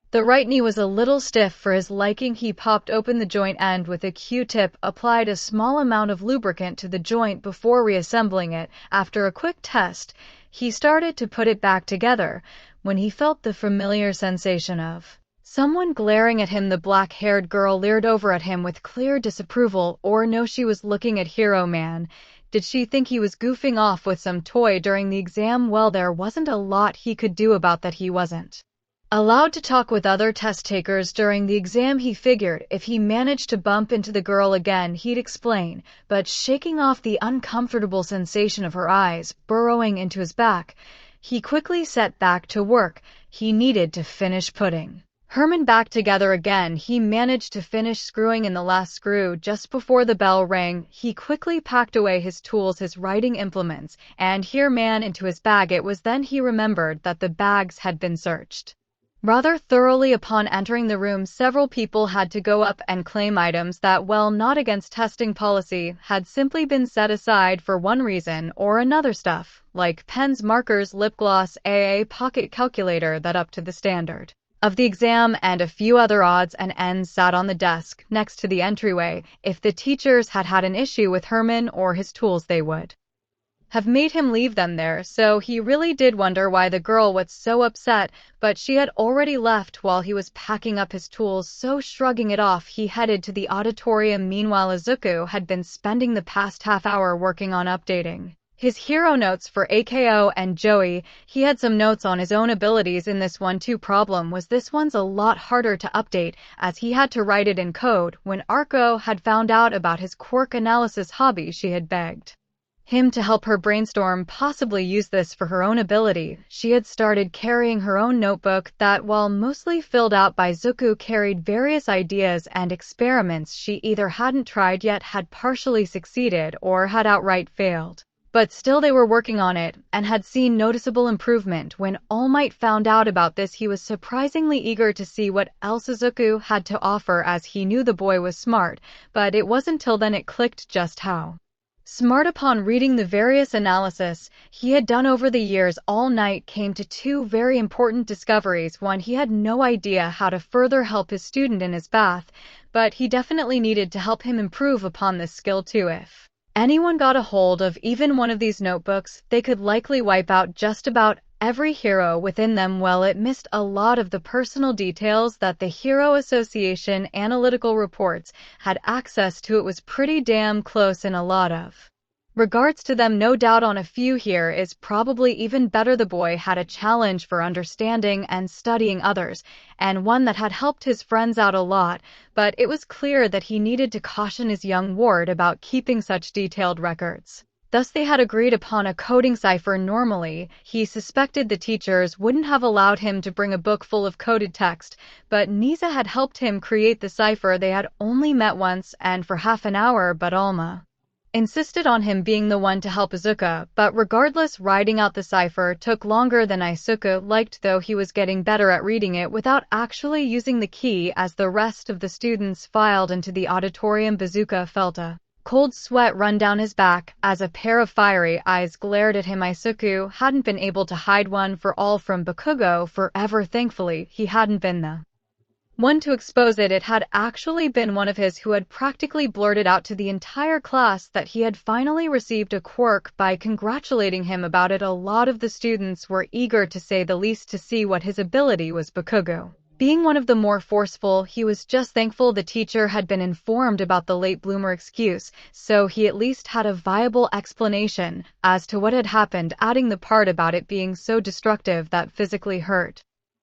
the right knee was a little stiff for his liking. He popped open the joint and with a Q-tip applied a small amount of lubricant to the joint before reassembling it. After a quick test, he started to put it back together when he felt the familiar sensation of someone glaring at him. The black-haired girl leered over at him with clear disapproval. Or no, she was looking at Hero Man. Did she think he was goofing off with some toy during the exam? Well, there wasn't a lot he could do about that. He wasn't allowed to talk with other test takers during the exam. He figured if he managed to bump into the girl again, he'd explain, but shaking off the uncomfortable sensation of her eyes burrowing into his back, he quickly set back to work. He needed to finish putting Herman back together again. He managed to finish screwing in the last screw just before the bell rang. He quickly packed away his tools, his writing implements, and Hero Man into his bag. It was then he remembered that the bags had been searched rather thoroughly. Upon entering the room, several people had to go up and claim items that, well, not against testing policy, had simply been set aside for one reason or another. Stuff like pens, markers, lip gloss, a pocket calculator that up to the standard of the exam, and a few other odds and ends sat on the desk next to the entryway. If the teachers had had an issue with Herman or his tools, they would have made him leave them there, so he really did wonder why the girl was so upset, but she had already left while he was packing up his tools, so shrugging it off, he headed to the auditorium. Meanwhile, Izuku had been spending the past half hour working on updating his hero notes for AKO and Joey. He had some notes on his own abilities in this one too. Problem was this one's a lot harder to update, as he had to write it in code. When Arko had found out about his quirk analysis hobby, she had begged him to help her brainstorm, possibly use this for her own ability. She had started carrying her own notebook that, while mostly filled out by Zuko, carried various ideas and experiments she either hadn't tried yet, had partially succeeded, or had outright failed. But still they were working on it, and had seen noticeable improvement. When All Might found out about this, he was surprisingly eager to see what else Zuko had to offer, as he knew the boy was smart, but it wasn't till then it clicked just how smart. Upon reading the various analysis he had done over the years, All Might came to two very important discoveries. One, he had no idea how to further help his student in his bath, but he definitely needed to help him improve upon this skill too. If anyone got a hold of even one of these notebooks, they could likely wipe out just about every hero within them. Well, it missed a lot of the personal details that the Hero Association analytical reports had access to. It was pretty damn close in a lot of regards to them. No doubt on a few here is probably even better. The boy had a challenge for understanding and studying others, and one that had helped his friends out a lot, but it was clear that he needed to caution his young ward about keeping such detailed records. Thus they had agreed upon a coding cipher. Normally, he suspected the teachers wouldn't have allowed him to bring a book full of coded text, but Nisa had helped him create the cipher. They had only met once and for half an hour, but Alma insisted on him being the one to help Izuka. But regardless, writing out the cipher took longer than Isuka liked, though he was getting better at reading it without actually using the key. As the rest of the students filed into the auditorium, Bazooka felt a cold sweat run down his back as a pair of fiery eyes glared at him. Isuku hadn't been able to hide one for all from Bakugo forever. Thankfully, he hadn't been the one to expose it. It had actually been one of his who had practically blurted out to the entire class that he had finally received a quirk by congratulating him about it. A lot of the students were eager, to say the least, to see what his ability was. Bakugo being one of the more forceful, he was just thankful the teacher had been informed about the late bloomer excuse, so he at least had a viable explanation as to what had happened, adding the part about it being so destructive that physically hurt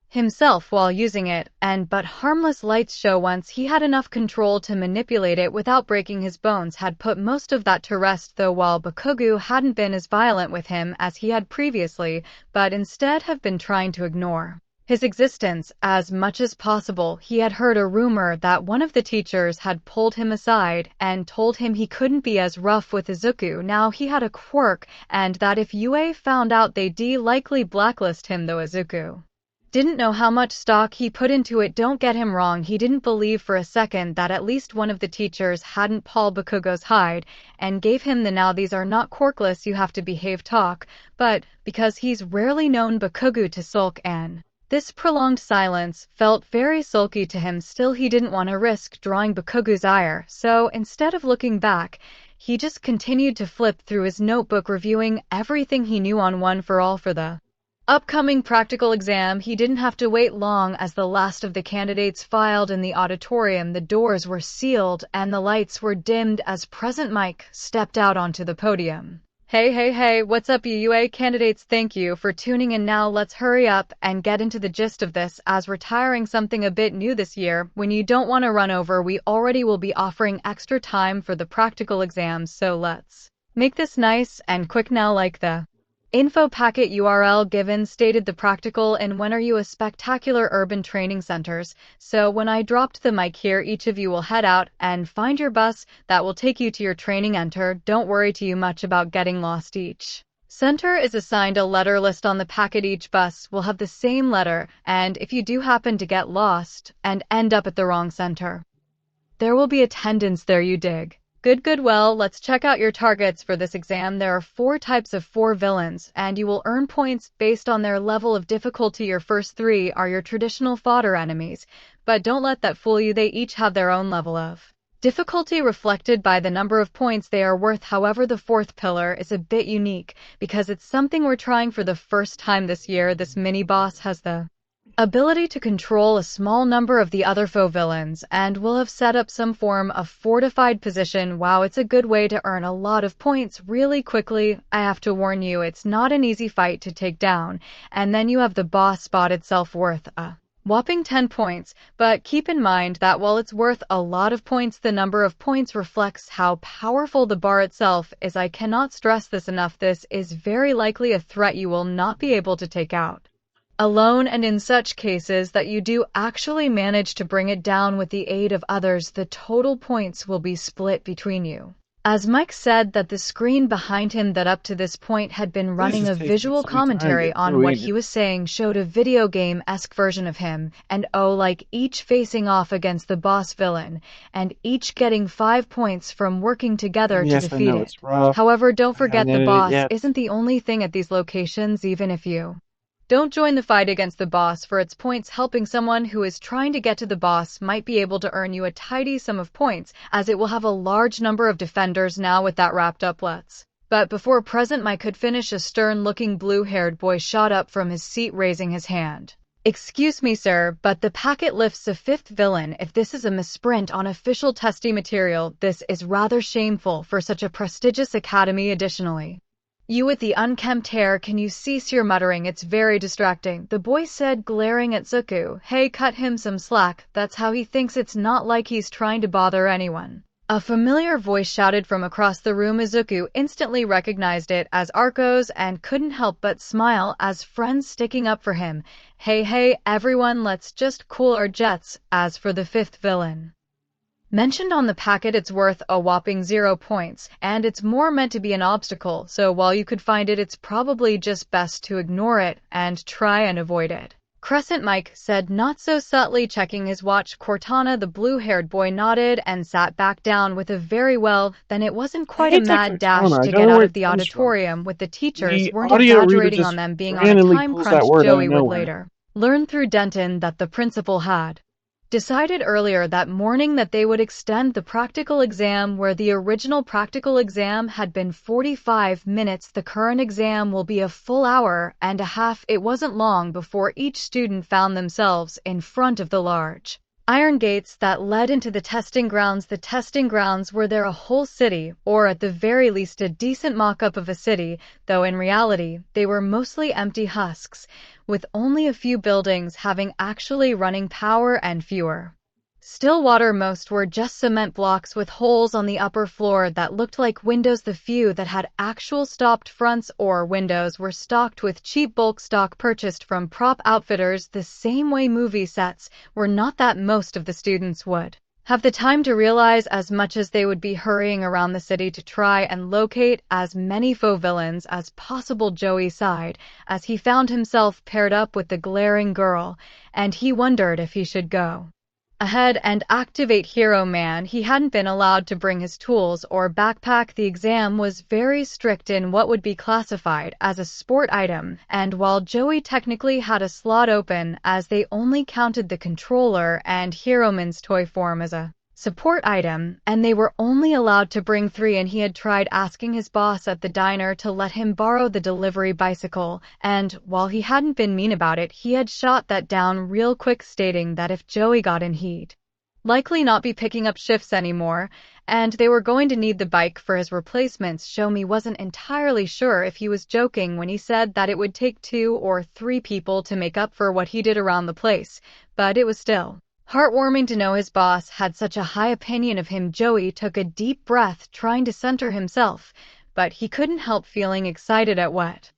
himself while using it. But harmless lights show, once he had enough control to manipulate it without breaking his bones, had put most of that to rest. Though while Bakugo hadn't been as violent with him as he had previously, but instead have been trying to ignore his existence as much as possible. He had heard a rumor that one of the teachers had pulled him aside and told him he couldn't be as rough with Izuku now he had a quirk, and that if UA found out they'd likely blacklist him. Though Izuku didn't know how much stock he put into it. Don't get him wrong, he didn't believe for a second that at least one of the teachers hadn't pulled Bakugo's hide and gave him the "now these are not quirkless, you have to behave" talk, but because he's rarely known Bakugo to sulk, and this prolonged silence felt very sulky to him. Still, he didn't want to risk drawing Bakugo's ire, so instead of looking back, he just continued to flip through his notebook, reviewing everything he knew on One for All for the upcoming practical exam. He didn't have to wait long as the last of the candidates filed in the auditorium. The doors were sealed and the lights were dimmed as President Mike stepped out onto the podium. Hey, what's up, you UA candidates? Thank you for tuning in. Now let's hurry up and get into the gist of this, as we're trying something a bit new this year. When you don't want to run over, we already will be offering extra time for the practical exams, so let's make this nice and quick now. Like the info packet URL given stated, the practical in When Are You a spectacular urban training centers. So when I dropped the mic here, each of you will head out and find your bus that will take you to your training center. Don't worry too much about getting lost. Each center is assigned a letter list on the packet. Each bus will have the same letter, and if you do happen to get lost and end up at the wrong center, there will be attendance there. You dig? Good. Well, let's check out your targets for this exam. There are 4 types of 4 villains, and you will earn points based on their level of difficulty. Your first 3 are your traditional fodder enemies, but don't let that fool you. They each have their own level of difficulty reflected by the number of points they are worth. However, the 4th pillar is a bit unique because it's something we're trying for the first time this year. This mini-boss has the ability to control a small number of the other foe villains, and will have set up some form of fortified position. Wow, it's a good way to earn a lot of points really quickly. I have to warn you, it's not an easy fight to take down, and then you have the boss spot itself, worth a Whopping 10 points, but keep in mind that while it's worth a lot of points, the number of points reflects how powerful the bar itself is. I cannot stress this enough. This is very likely a threat you will not be able to take out alone, and in such cases that you do actually manage to bring it down with the aid of others, the total points will be split between you. As Mike said that the screen behind him that up to this point had been running a visual commentary on what he was saying showed a video game-esque version of him, and like each facing off against the boss villain, and each getting 5 points from working together to defeat it. However, don't forget the boss isn't the only thing at these locations. Even if you don't join the fight against the boss for its points, helping someone who is trying to get to the boss might be able to earn you a tidy sum of points, as it will have a large number of defenders now. With that wrapped up, but before Present Mike could finish, a stern-looking blue-haired boy shot up from his seat, raising his hand. "Excuse me, sir, but the packet lifts a 5th villain. If this is a misprint on official testing material, this is rather shameful for such a prestigious academy. Additionally, you with the unkempt hair, can you cease your muttering? It's very distracting," the boy said, glaring at Zuko. "Hey, cut him some slack. That's how he thinks. It's not like he's trying to bother anyone." A familiar voice shouted from across the room. Izuku instantly recognized it as Arco's and couldn't help but smile as friends sticking up for him. Hey, everyone, let's just cool our jets." As for the 5th villain mentioned on the packet, it's worth a whopping 0 points, and it's more meant to be an obstacle, so while you could find it, it's probably just best to ignore it and try and avoid it. Crescent Mike said, not so subtly, checking his watch. Cortana, the blue-haired boy, nodded and sat back down with a very well. Then it wasn't quite a mad dash to get out of the auditorium with the teachers weren't exaggerating on them being on a time crunch. Joey would later learn through Denton that the principal had decided earlier that morning that they would extend the practical exam. Where the original practical exam had been 45 minutes, the current exam will be a full hour and a half. It wasn't long before each student found themselves in front of the large iron gates that led into the testing grounds. The testing grounds were there a whole city, or at the very least a decent mock-up of a city, though in reality they were mostly empty husks, with only a few buildings having actually running power and fewer still water. Most were just cement blocks with holes on the upper floor that looked like windows. The few that had actual stopped fronts or windows were stocked with cheap bulk stock purchased from prop outfitters, the same way movie sets were not that most of the students would have the time to realize as much as they would be hurrying around the city to try and locate as many faux villains as possible. Joey sighed as he found himself paired up with the glaring girl, and he wondered if he should go ahead and activate Hero Man. He hadn't been allowed to bring his tools or backpack. The exam was very strict in what would be classified as a sport item, and while Joey technically had a slot open, as they only counted the controller and Hero Man's toy form as a support item, and they were only allowed to bring 3, and he had tried asking his boss at the diner to let him borrow the delivery bicycle, and while he hadn't been mean about it, he had shot that down real quick, stating that if Joey got in, he'd likely not be picking up shifts anymore, and they were going to need the bike for his replacements. Shomi wasn't entirely sure if he was joking when he said that it would take 2 or 3 people to make up for what he did around the place, but it was still heartwarming to know his boss had such a high opinion of him. Joey took a deep breath, trying to center himself, but he couldn't help feeling excited at what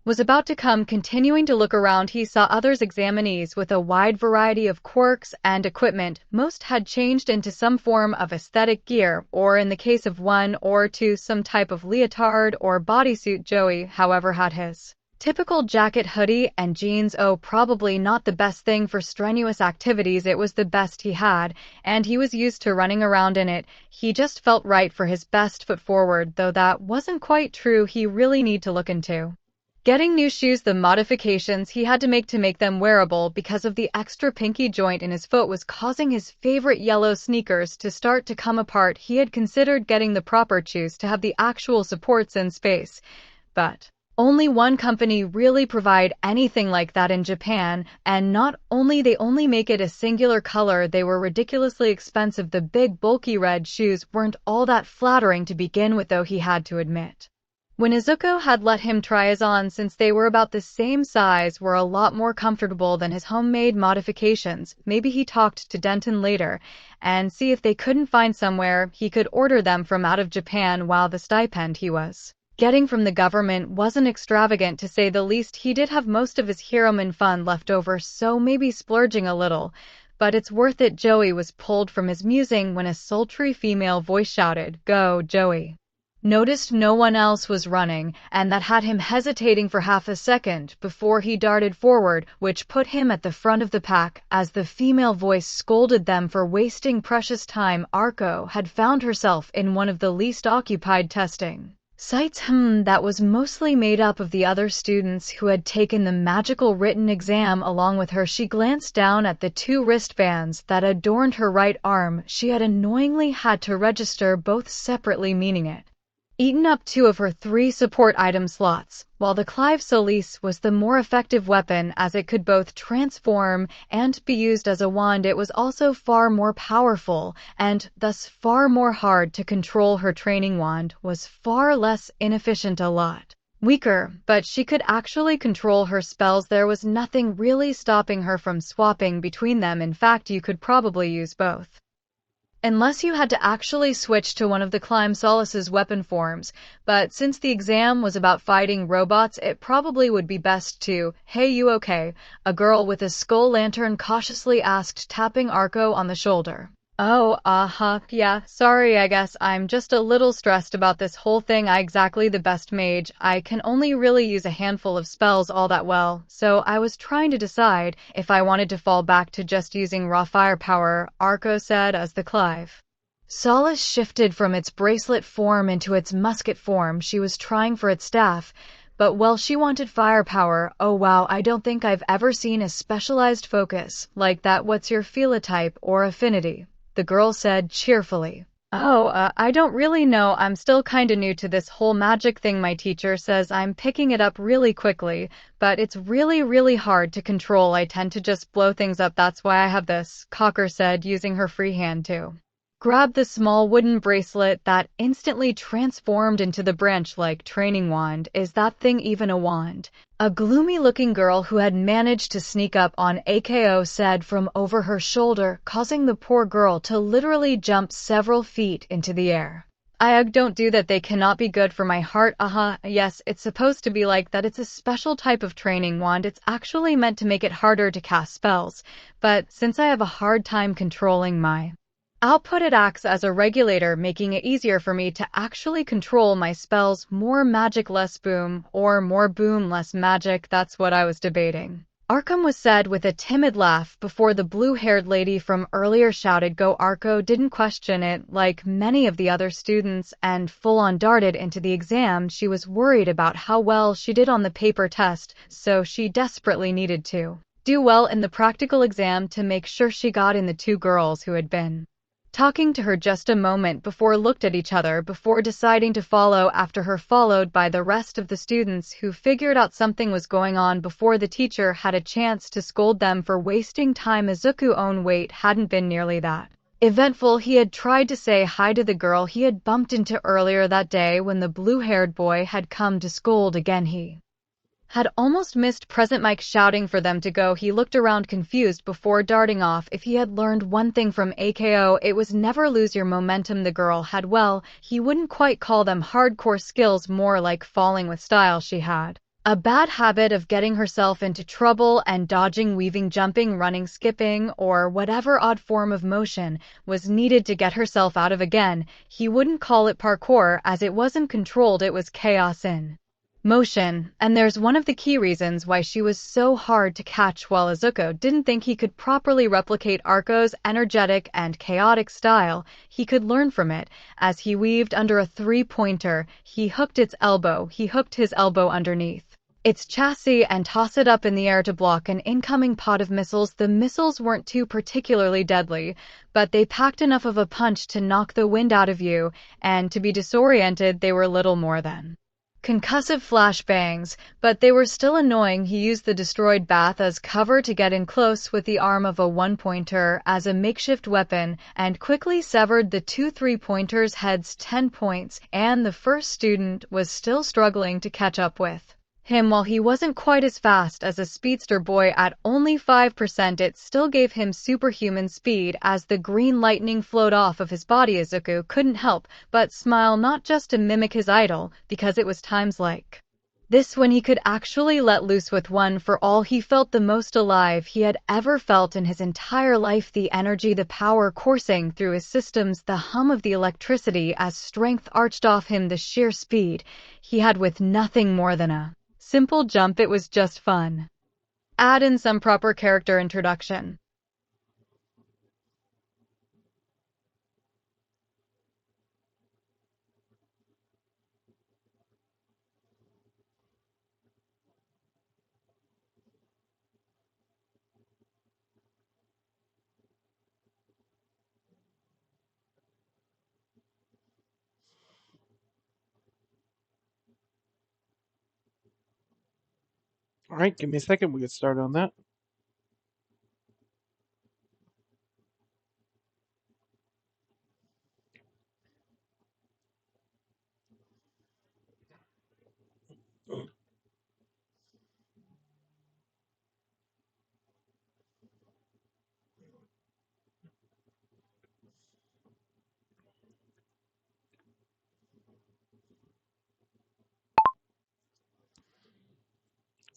was about to come. Continuing to look around, he saw others examinees with a wide variety of quirks and equipment. Most had changed into some form of aesthetic gear, or in the case of 1 or 2, some type of leotard or bodysuit. Joey, however, had his typical jacket, hoodie, and jeans. Probably not the best thing for strenuous activities. It was the best he had, and he was used to running around in it. He just felt right for his best foot forward, though that wasn't quite true. He really need to look into getting new shoes. The modifications he had to make them wearable because of the extra pinky joint in his foot was causing his favorite yellow sneakers to start to come apart. He had considered getting the proper shoes to have the actual supports in space, but only one company really provide anything like that in Japan, and not only they only make it a singular color, they were ridiculously expensive. The big bulky red shoes weren't all that flattering to begin with, though he had to admit When Izuku had let him try his on, since they were about the same size, were a lot more comfortable than his homemade modifications, maybe he talked to Denton later and see if they couldn't find somewhere he could order them from out of Japan, while the stipend he was getting from the government wasn't extravagant to say the least. He did have most of his Heroman fund left over, so maybe splurging a little. But it's worth it. Joey was pulled from his musing when a sultry female voice shouted, "Go, Joey." Noticed no one else was running, and that had him hesitating for half a second before he darted forward, which put him at the front of the pack. As the female voice scolded them for wasting precious time, Arko had found herself in one of the least occupied testing sites that was mostly made up of the other students who had taken the magical written exam along with her. She glanced down at the 2 wristbands that adorned her right arm. She had annoyingly had to register both separately, meaning it eaten up 2 of her 3 support item slots. While the Clive Solis was the more effective weapon as it could both transform and be used as a wand, it was also far more powerful and thus far more hard to control. Her training wand was far less inefficient, a lot weaker, but she could actually control her spells. There was nothing really stopping her from swapping between them. In fact, you could probably use both, unless you had to actually switch to one of the Clive Solis's weapon forms. But since the exam was about fighting robots, it probably would be best to, "Hey, you okay?" a girl with a skull lantern cautiously asked, tapping Arko on the shoulder. "Oh, yeah, sorry, I guess I'm just a little stressed about this whole thing. I'm exactly the best mage. I can only really use a handful of spells all that well, so I was trying to decide if I wanted to fall back to just using raw firepower," Arko said as the Clive Solis shifted from its bracelet form into its musket form. She was trying for its staff, but well, she wanted firepower. "Oh wow, I don't think I've ever seen a specialized focus like that. What's your phenotype or affinity?" the girl said cheerfully. "Oh, I don't really know. I'm still kinda new to this whole magic thing. My teacher says I'm picking it up really quickly, but it's really hard to control. I tend to just blow things up. That's why I have this," Cocker said, using her free hand to grab the small wooden bracelet that instantly transformed into the branch-like training wand. "Is that thing even a wand?" a gloomy-looking girl who had managed to sneak up on Ako said from over her shoulder, causing the poor girl to literally jump several feet into the air. "I don't do that. They cannot be good for my heart." Yes, it's supposed to be like that. It's a special type of training wand. It's actually meant to make it harder to cast spells, but since I have a hard time controlling my output, it acts as a regulator, making it easier for me to actually control my spells. More magic, less boom, or more boom, less magic. That's what I was debating," Arkham was said with a timid laugh before the blue-haired lady from earlier shouted, "Go." Arko didn't question it like many of the other students and full-on darted into the exam. She was worried about how well she did on the paper test, so she desperately needed to do well in the practical exam to make sure she got in. The 2 girls who had been talking to her just a moment before looked at each other before deciding to follow after her, followed by the rest of the students who figured out something was going on before the teacher had a chance to scold them for wasting time. Izuku's own wait hadn't been nearly that eventful. He had tried to say hi to the girl he had bumped into earlier that day when the blue-haired boy had come to scold again. He had almost missed Present Mike shouting for them to go. He looked around confused before darting off. If he had learned one thing from Ako, it was never lose your momentum. The girl had, well, he wouldn't quite call them hardcore skills, more like falling with style. She had a bad habit of getting herself into trouble and dodging, weaving, jumping, running, skipping, or whatever odd form of motion was needed to get herself out of again. He wouldn't call it parkour as it wasn't controlled, it was chaos in motion, and there's one of the key reasons why she was so hard to catch. While Izuku didn't think he could properly replicate Arko's energetic and chaotic style, he could learn from it. As he weaved under a 3-pointer, he hooked his elbow underneath its chassis and tossed it up in the air to block an incoming pod of missiles. The missiles weren't too particularly deadly, but they packed enough of a punch to knock the wind out of you, and to be disoriented. They were little more than concussive flashbangs, but they were still annoying. He used the destroyed bath as cover to get in close with the arm of a one-pointer as a makeshift weapon and quickly severed the two three-pointers' heads 10 points, and the first student was still struggling to catch up with him. While he wasn't quite as fast as a speedster boy at only 5%, it still gave him superhuman speed. As the green lightning flowed off of his body, Izuku couldn't help but smile, not just to mimic his idol, because it was times like this when he could actually let loose with one. For all, he felt the most alive he had ever felt in his entire life. The energy, the power coursing through his systems, the hum of the electricity as strength arched off him, the sheer speed he had with nothing more than a simple jump. It was just fun. Add in some proper character introduction. All right, give me a second. We'll get started on that.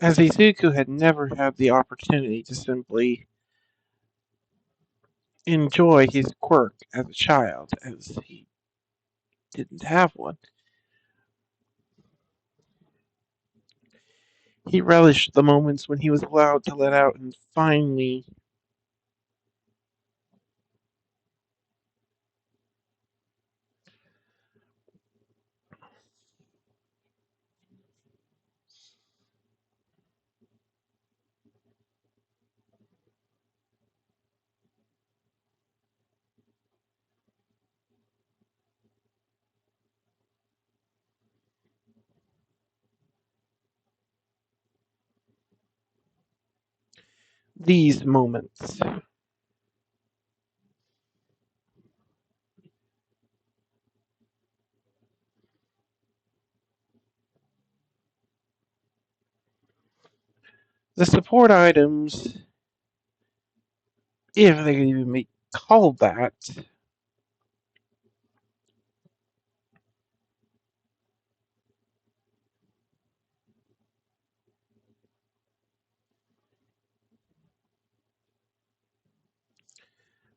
As Izuku had never had the opportunity to simply enjoy his quirk as a child, as he didn't have one, he relished the moments when he was allowed to let out and finally these moments. The support items, if they can even be called that,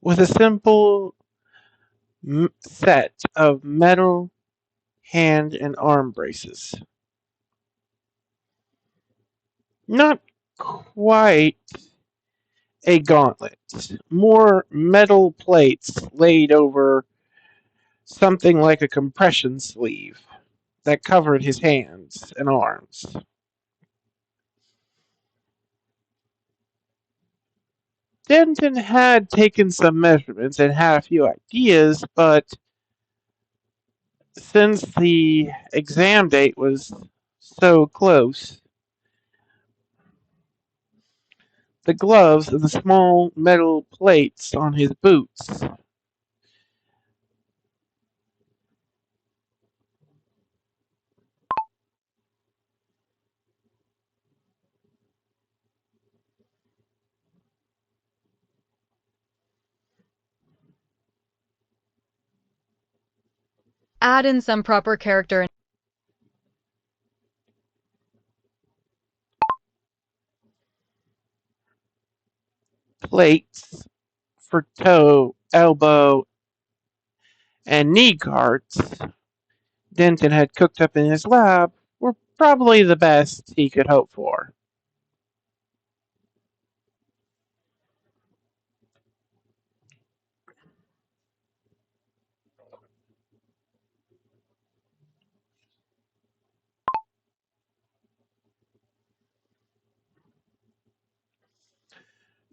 was a simple set of metal hand and arm braces. Not quite a gauntlet, more metal plates laid over something like a compression sleeve that covered his hands and arms. Denton had taken some measurements and had a few ideas, but since the exam date was so close, the gloves and the small metal plates on his boots Add in some proper character. plates for toe, elbow, and knee guards Denton had cooked up in his lab were probably the best he could hope for.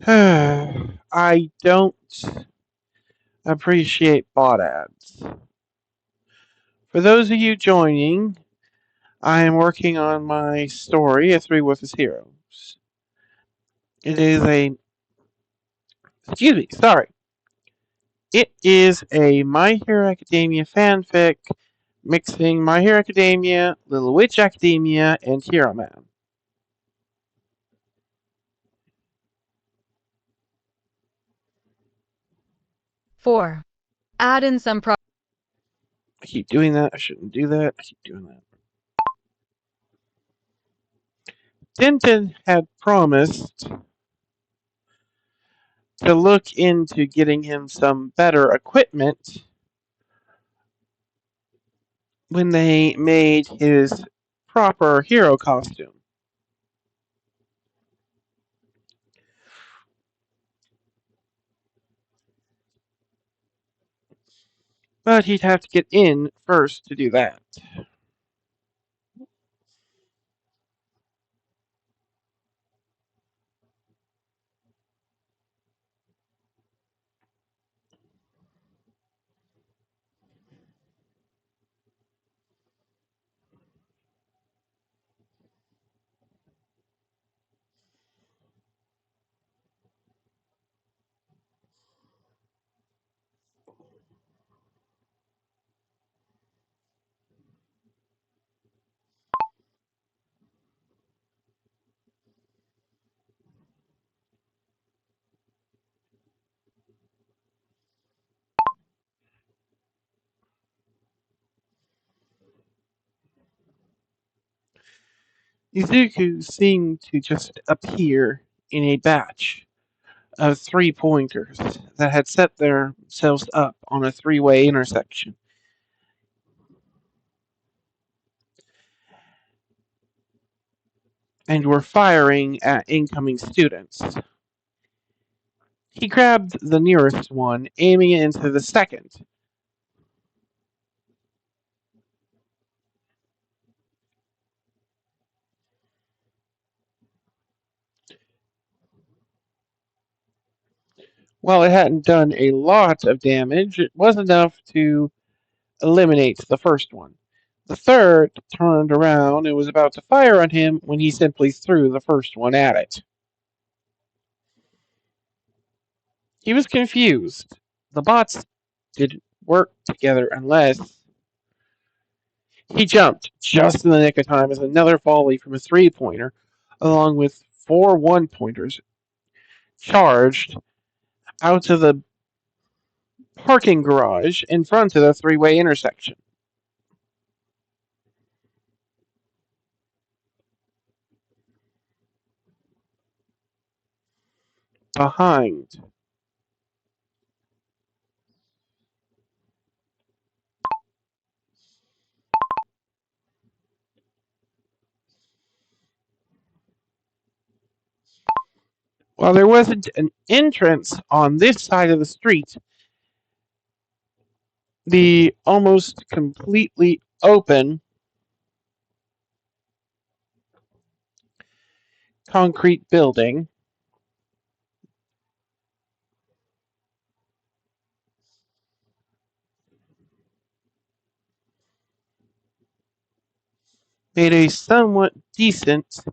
I don't appreciate bot ads. For those of you joining, I am working on my story, A Three With His Heroes. It is a, excuse me, sorry. It is a My Hero Academia fanfic mixing My Hero Academia, Little Witch Academia, and Hero Man. 4. Add in some I keep doing that. I shouldn't do that. I keep doing that. Tintin had promised to look into getting him some better equipment when they made his proper hero costume. But he'd have to get in first to do that. Izuku seemed to just appear in a batch of 3-pointers that had set themselves up on a three-way intersection. And were firing at incoming students. He grabbed the nearest one, aiming it into the second. While it hadn't done a lot of damage, it was enough to eliminate the first one. The third turned around and was about to fire on him when he simply threw the first one at it. He was confused. The bots didn't work together unless. He jumped just in the nick of time as another volley from a 3-pointer, along with 4 1-pointers, charged out of the parking garage in front of the three-way intersection. Behind. While there wasn't an entrance on this side of the street, the almost completely open concrete building made a somewhat decent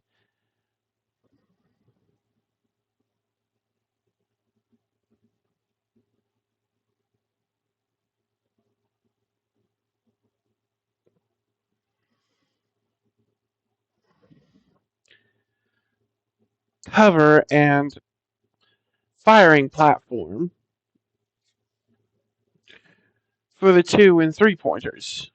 cover and firing platform for the 2 and 3-pointers.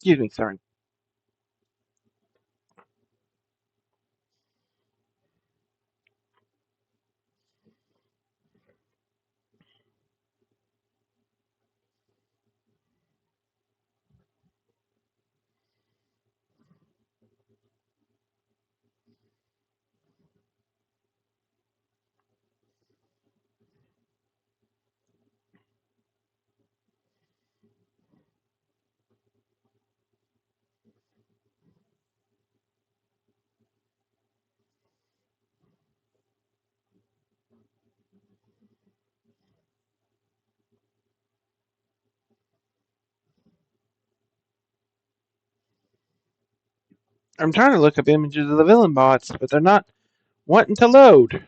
Excuse me, sorry. I'm trying to look up images of the villain bots, but they're not wanting to load.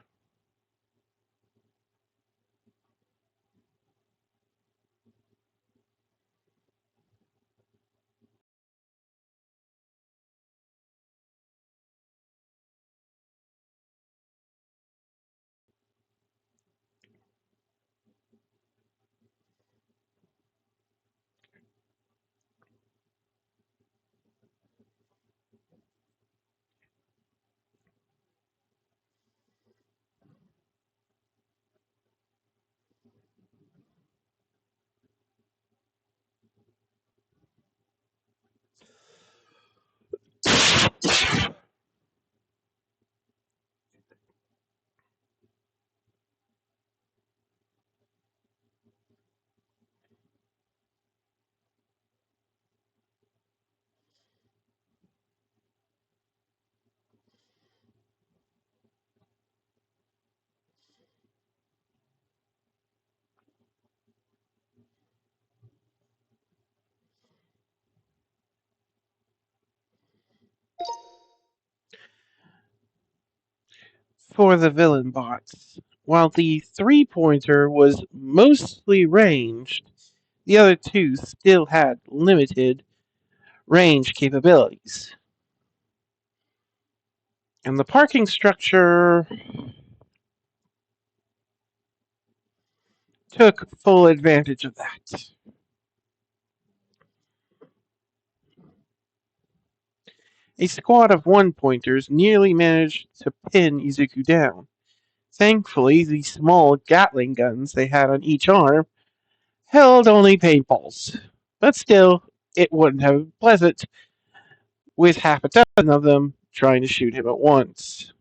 For the villain bots, while the 3-pointer was mostly ranged, the other two still had limited range capabilities. And the parking structure took full advantage of that. A squad of 1-pointers nearly managed to pin Izuku down. Thankfully, the small Gatling guns they had on each arm held only paintballs. But still, it wouldn't have been pleasant with half a dozen of them trying to shoot him at once.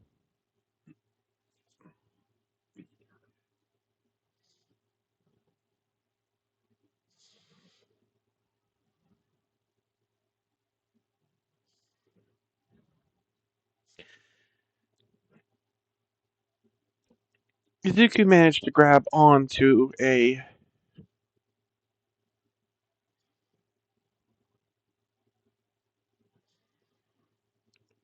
Izuku managed to grab onto a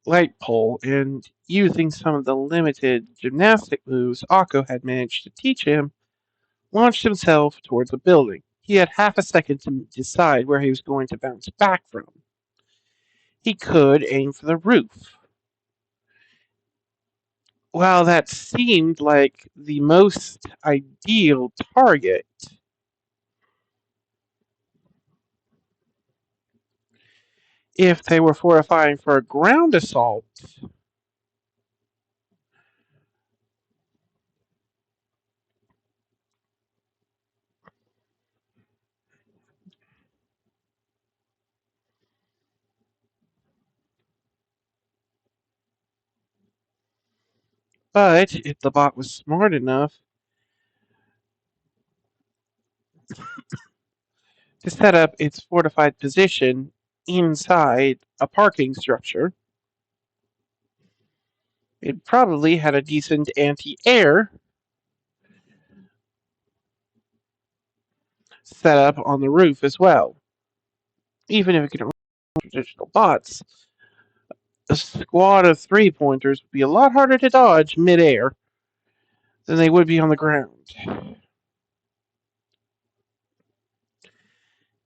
light pole and, using some of the limited gymnastic moves Akko had managed to teach him, launched himself towards a building. He had half a second to decide where he was going to bounce back from. He could aim for the roof. While that seemed like the most ideal target, if they were fortifying for a ground assault, but if the bot was smart enough to set up its fortified position inside a parking structure, it probably had a decent anti-air set up on the roof as well. Even if it could run traditional bots, a squad of 3-pointers would be a lot harder to dodge mid-air than they would be on the ground.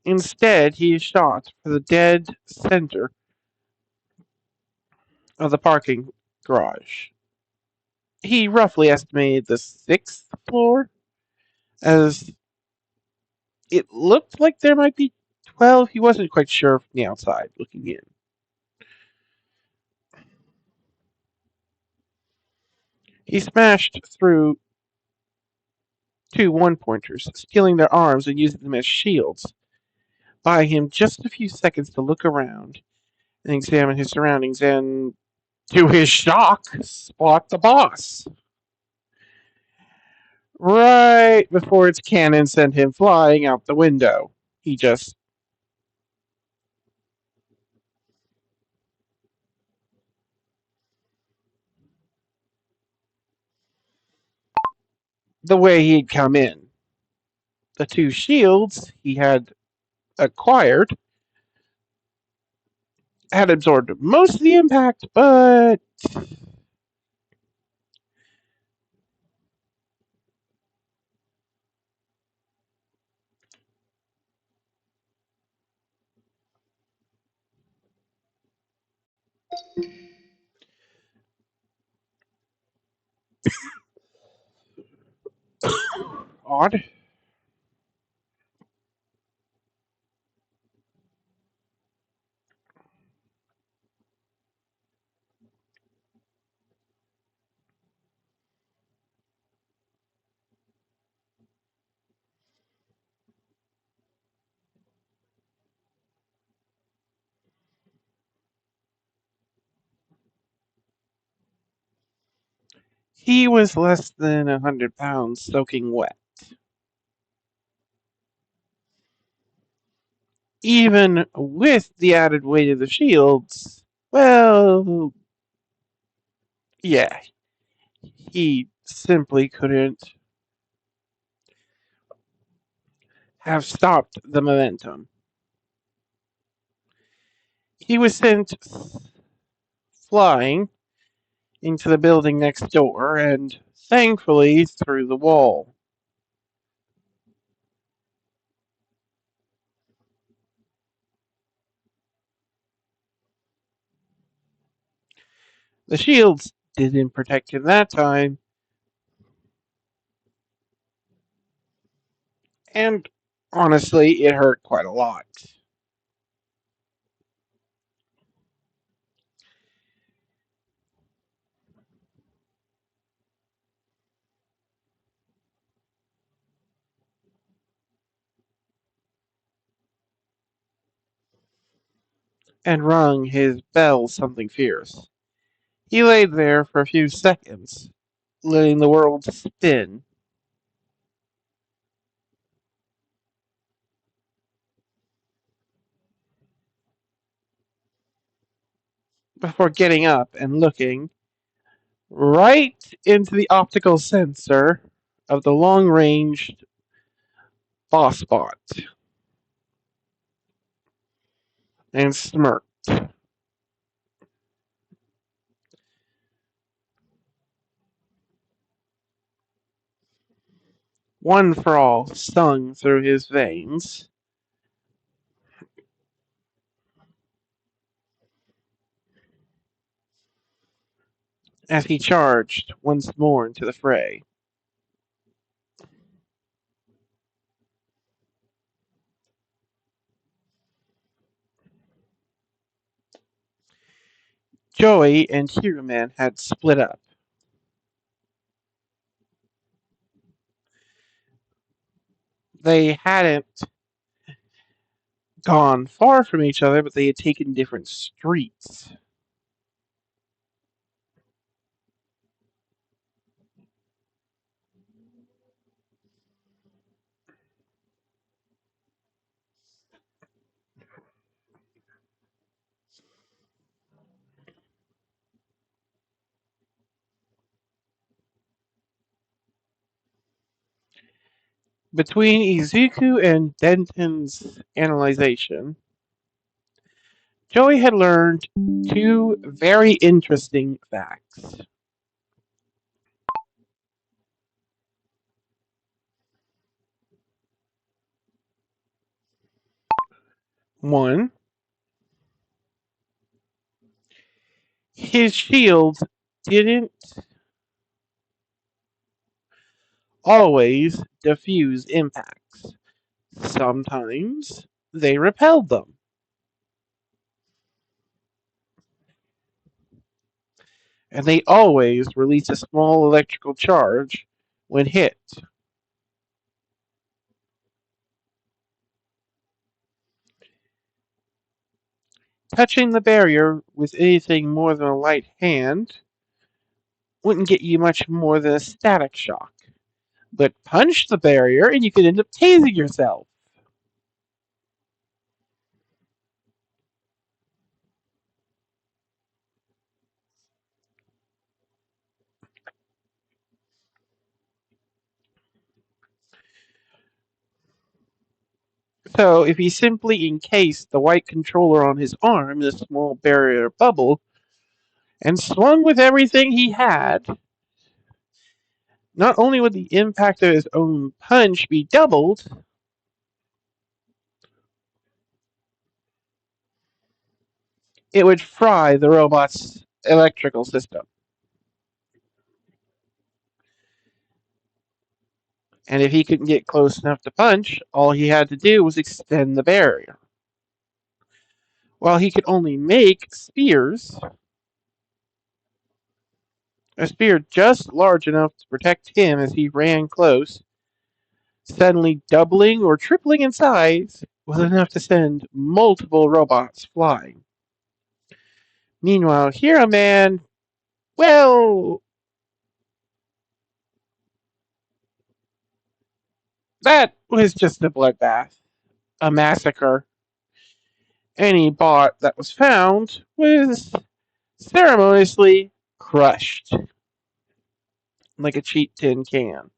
Instead, he shot for the dead center of the parking garage. He roughly estimated the 6th floor, as it looked like there might be Well, he wasn't quite sure from the outside looking in. He smashed through two one-pointers, stealing their arms and using them as shields, buying him just a few seconds to look around and examine his surroundings and, to his shock, spot the boss. Right before its cannon sent him flying out the window. He just... the way he'd come in. The two shields he had acquired had absorbed most of the impact, but odd. He was less than 100 pounds soaking wet. Even with the added weight of the shields, well, yeah, he simply couldn't have stopped the momentum. He was sent flying into the building next door and, thankfully, through the wall. The shields didn't protect him that time, and honestly, it hurt quite a lot. And rung his bell something fierce. He lay there for a few seconds, letting the world spin, before getting up and looking right into the optical sensor of the long-range boss bot and smirked. One for all stung through his veins as he charged once more into the fray. Joey and Hero Man had split up. They hadn't gone far from each other, but they had taken different streets. Between Izuku and Denton's analyzation, Joey had learned two very interesting facts. One, his shields didn't always diffuse impacts. Sometimes they repelled them. And they always release a small electrical charge when hit. Touching the barrier with anything more than a light hand wouldn't get you much more than a static shock. But punch the barrier and you could end up tasing yourself. So if he simply encased the white controller on his arm in a small barrier bubble and swung with everything he had, not only would the impact of his own punch be doubled, it would fry the robot's electrical system. And if he couldn't get close enough to punch, all he had to do was extend the barrier. While he could only make spears, a spear just large enough to protect him as he ran close, suddenly doubling or tripling in size was enough to send multiple robots flying. Meanwhile, Hero Man, well, that was just a bloodbath, a massacre. Any bot that was found was ceremoniously crushed like a cheap tin can.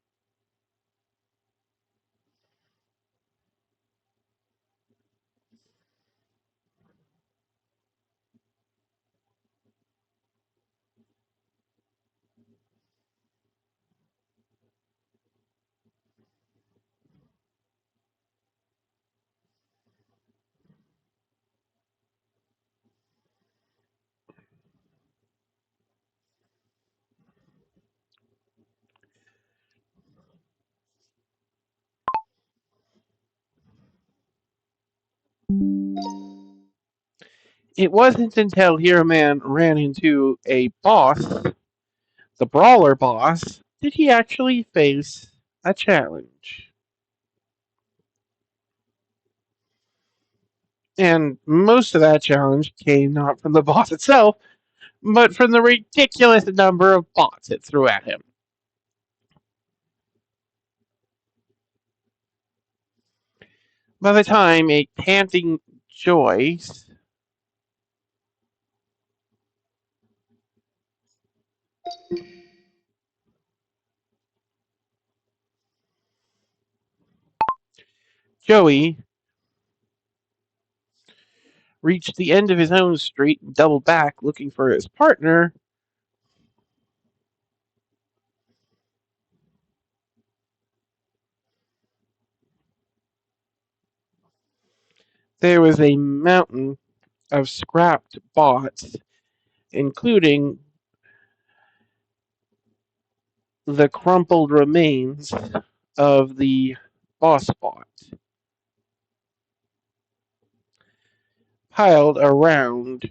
It wasn't until Hero Man ran into a boss, the Brawler boss, did he actually face a challenge. And most of that challenge came not from the boss itself, but from the ridiculous number of bots it threw at him. By the time a panting Joyce Joey reached the end of his own street and doubled back looking for his partner, there was a mountain of scrapped bots, including the crumpled remains of the boss bot, piled around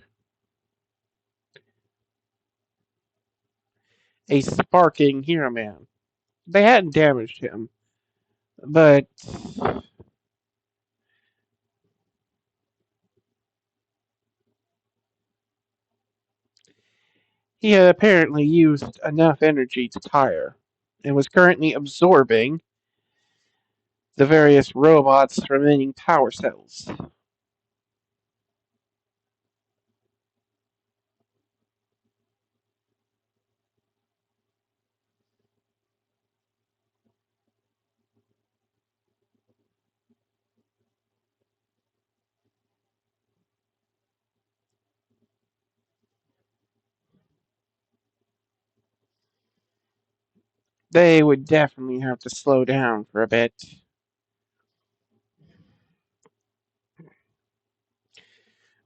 a sparking Hero Man. They hadn't damaged him, but he had apparently used enough energy to tire, and was currently absorbing the various robots' remaining power cells. They would definitely have to slow down for a bit.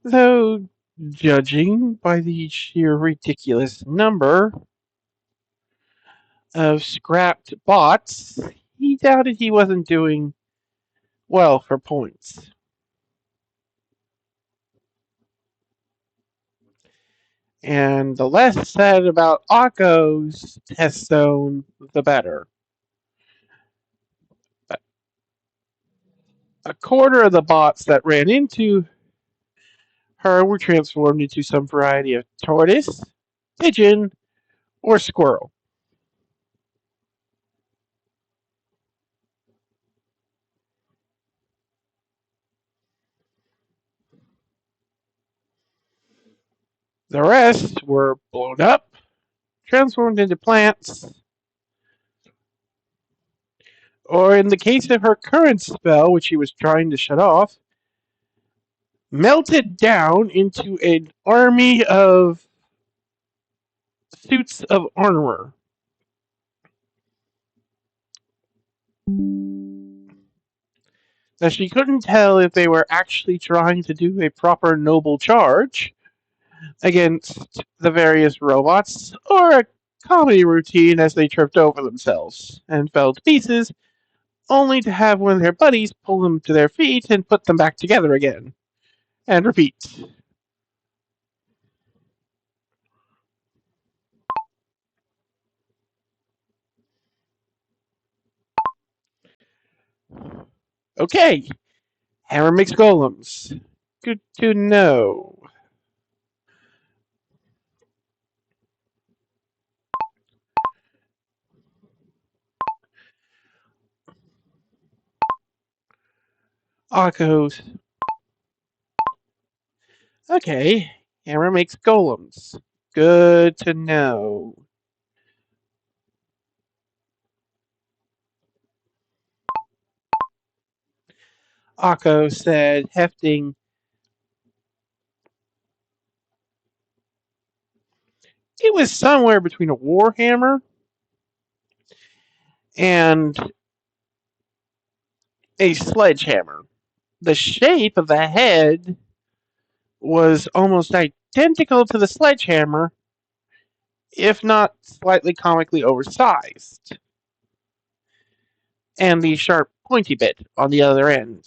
Though, judging by the sheer ridiculous number of scrapped bots, he doubted he wasn't doing well for points. And the less said about Akko's test zone, the better. A quarter of the bots that ran into her were transformed into some variety of tortoise, pigeon, or squirrel. The rest were blown up, transformed into plants, or in the case of her current spell, which she was trying to shut off, melted down into an army of suits of armor. Now she couldn't tell if they were actually trying to do a proper noble charge against the various robots, or a comedy routine as they tripped over themselves and fell to pieces, only to have one of their buddies pull them to their feet and put them back together again. And repeat. Okay, hammer makes golems. Good to know. Akko's. Okay, hammer makes golems. Good to know. Akko said, hefting. It was somewhere between a warhammer and a sledgehammer. The shape of the head was almost identical to the sledgehammer, if not slightly comically oversized, and the sharp pointy bit on the other end.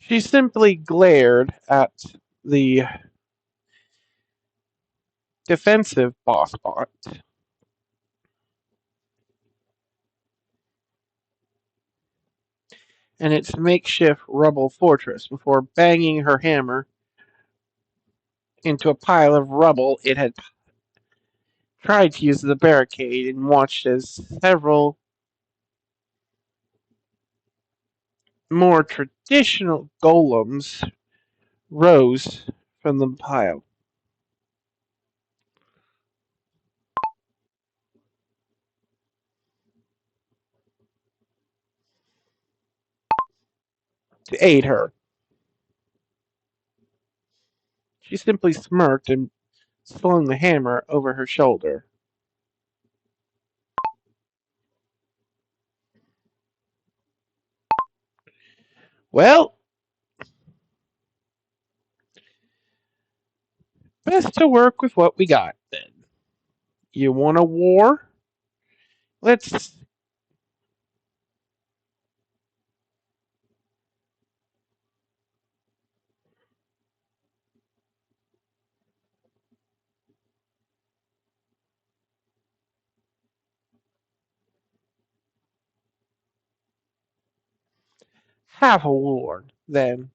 She simply glared at the defensive boss bot and its makeshift rubble fortress before banging her hammer into a pile of rubble it had tried to use as a barricade and watched as several more traditional golems rose from the pile. To aid her. She simply smirked and slung the hammer over her shoulder. Well, best to work with what we got then. You want a war? Let's have a war then.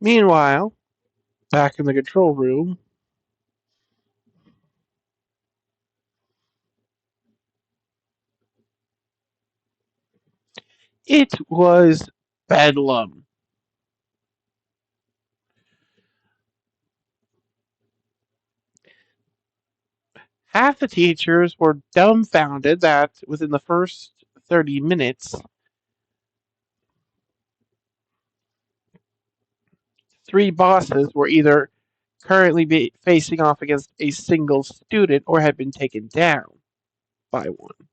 Meanwhile, back in the control room, it was bedlam. Half the teachers were dumbfounded that within the first 30 minutes, three bosses were either currently facing off against a single student or had been taken down by one.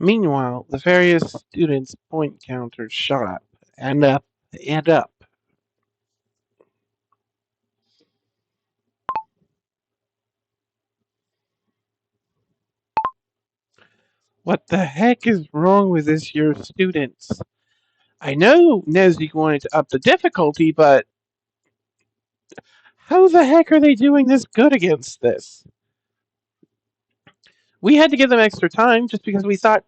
Meanwhile, the various students' point counters shot up and up and up. What the heck is wrong with this year's students? I know Nezik wanted to up the difficulty, but how the heck are they doing this good against this? We had to give them extra time just because we thought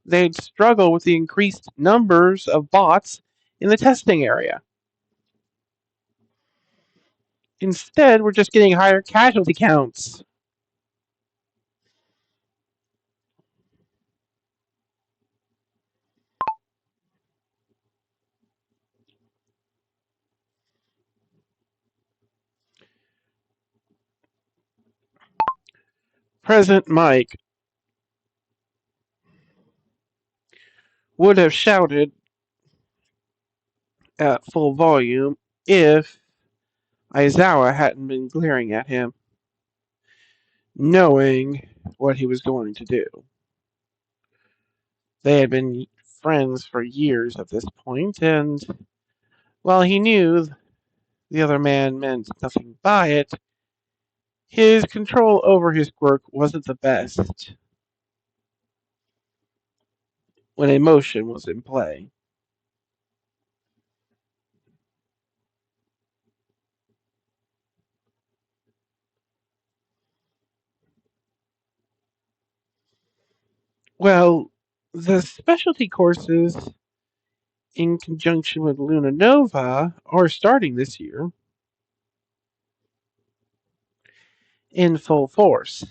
they'd struggle with the increased numbers of bots in the testing area. Instead, we're just getting higher casualty counts. President Mike would have shouted at full volume if Aizawa hadn't been glaring at him, knowing what he was going to do. They had been friends for years at this point, and while he knew the other man meant nothing by it, his control over his quirk wasn't the best when emotion was in play. Well, the specialty courses, in conjunction with Luna Nova, are starting this year in full force.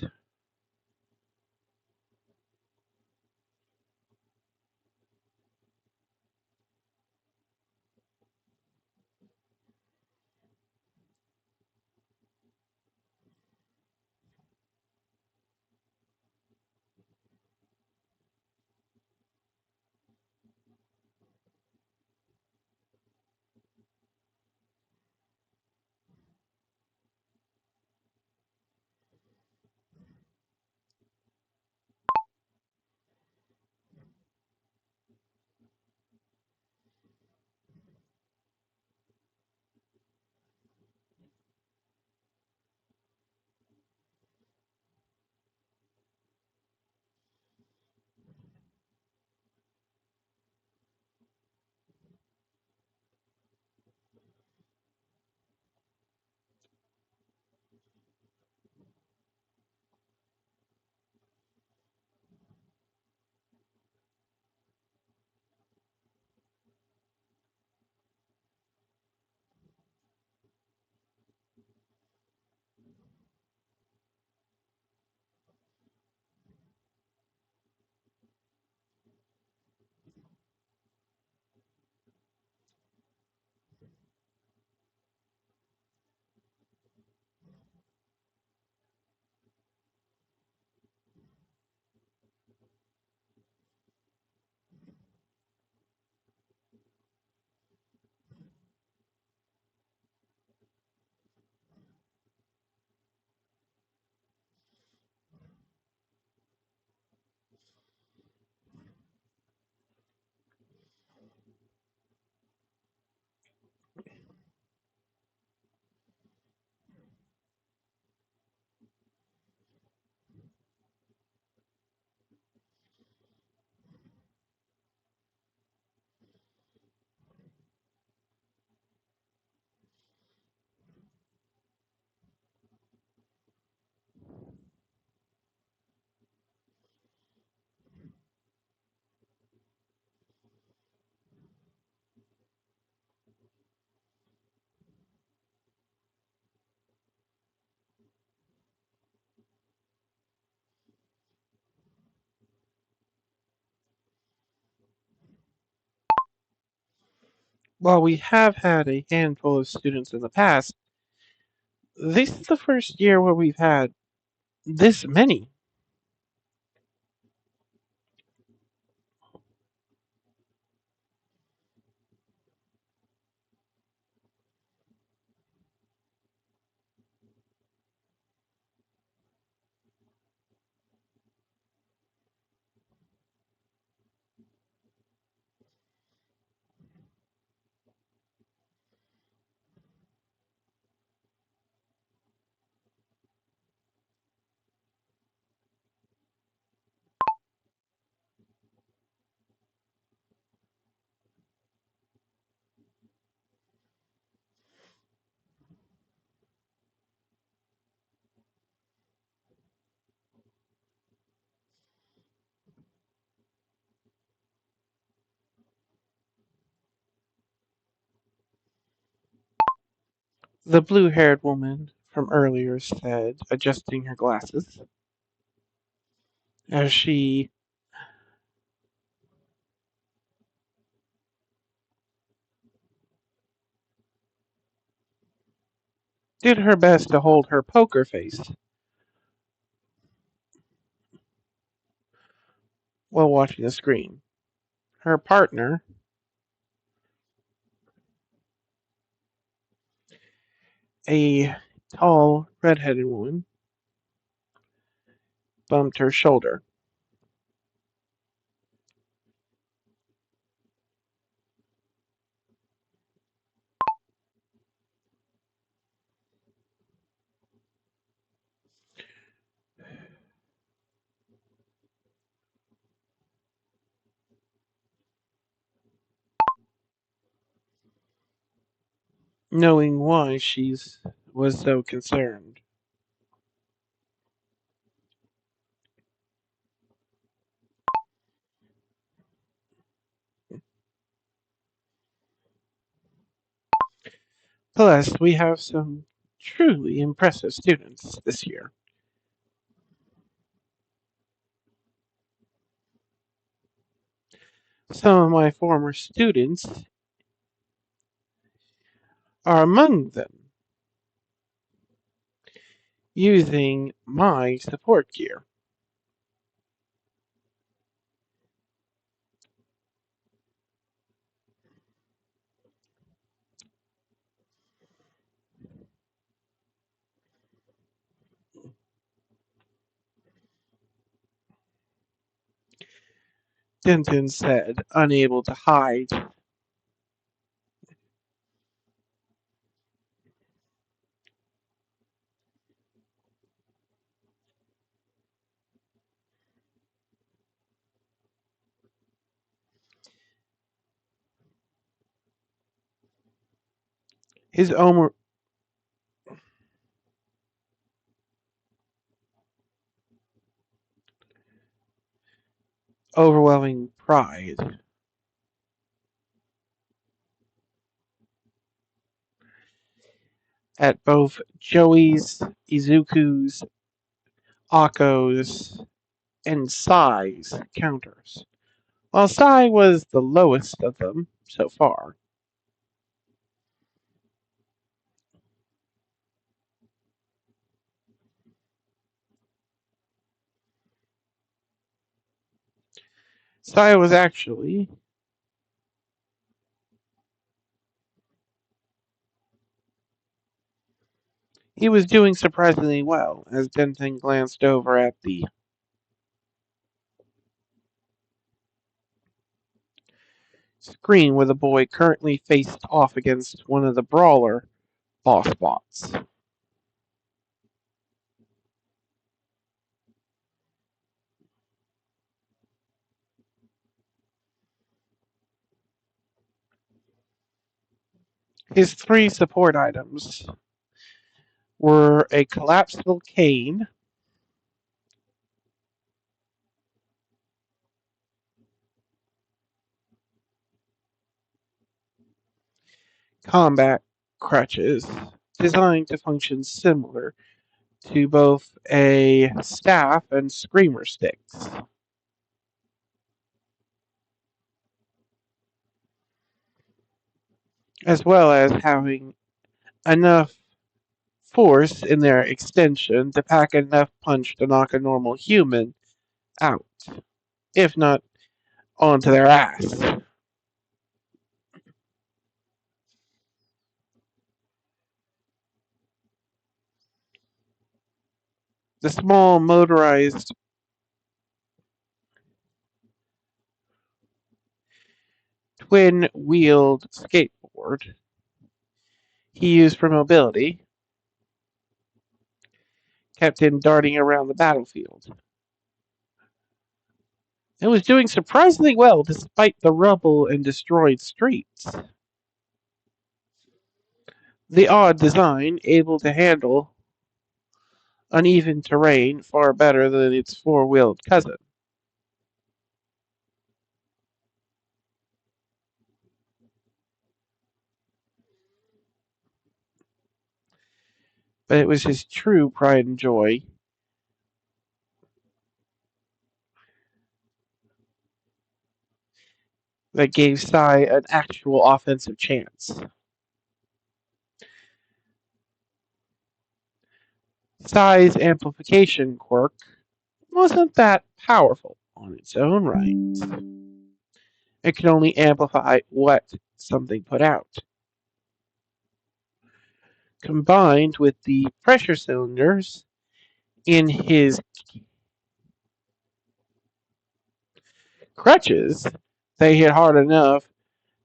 While we have had a handful of students in the past, this is the first year where we've had this many. The blue-haired woman from earlier said, adjusting her glasses, as she did her best to hold her poker face while watching the screen. Her partner, a tall, red-headed woman, bumped her shoulder. Knowing why she was so concerned. Plus, we have some truly impressive students this year. Some of my former students are among them, using my support gear. Denton said, unable to hide. His overwhelming pride at both Joey's, Izuku's, Akko's, and Sai's counters. While Sai was the lowest of them so far, Sai was actually he was doing surprisingly well as Denton glanced over at the screen where the boy currently faced off against one of the brawler boss bots. His three support items were a collapsible cane, combat crutches, designed to function similar to both a staff and screamer sticks. as well as having enough force in their extension to pack enough punch to knock a normal human out, if not onto their ass. The small motorized twin-wheeled skateboard he used for mobility kept him darting around the battlefield. It was doing surprisingly well despite the rubble and destroyed streets. The odd design, able to handle uneven terrain far better than its four-wheeled cousin. But it was his true pride and joy that gave Cy an actual offensive chance. Cy's amplification quirk wasn't that powerful on its own right. It could only amplify what something put out. Combined with the pressure cylinders in his crutches, they hit hard enough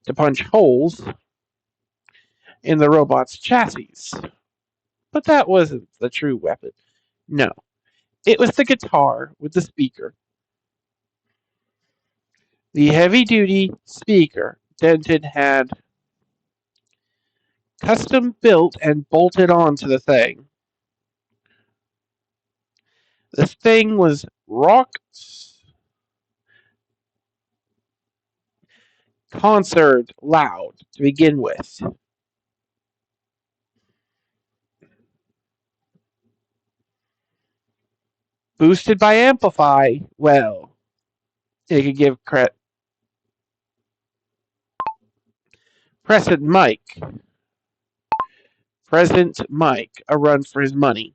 to punch holes in the robot's chassis. But that wasn't the true weapon. No, it was the guitar with the speaker. The heavy-duty speaker Denton had custom built and bolted onto the thing. The thing was rock concert loud to begin with. Boosted by Amplify, well, it could give Present Mike a run for his money.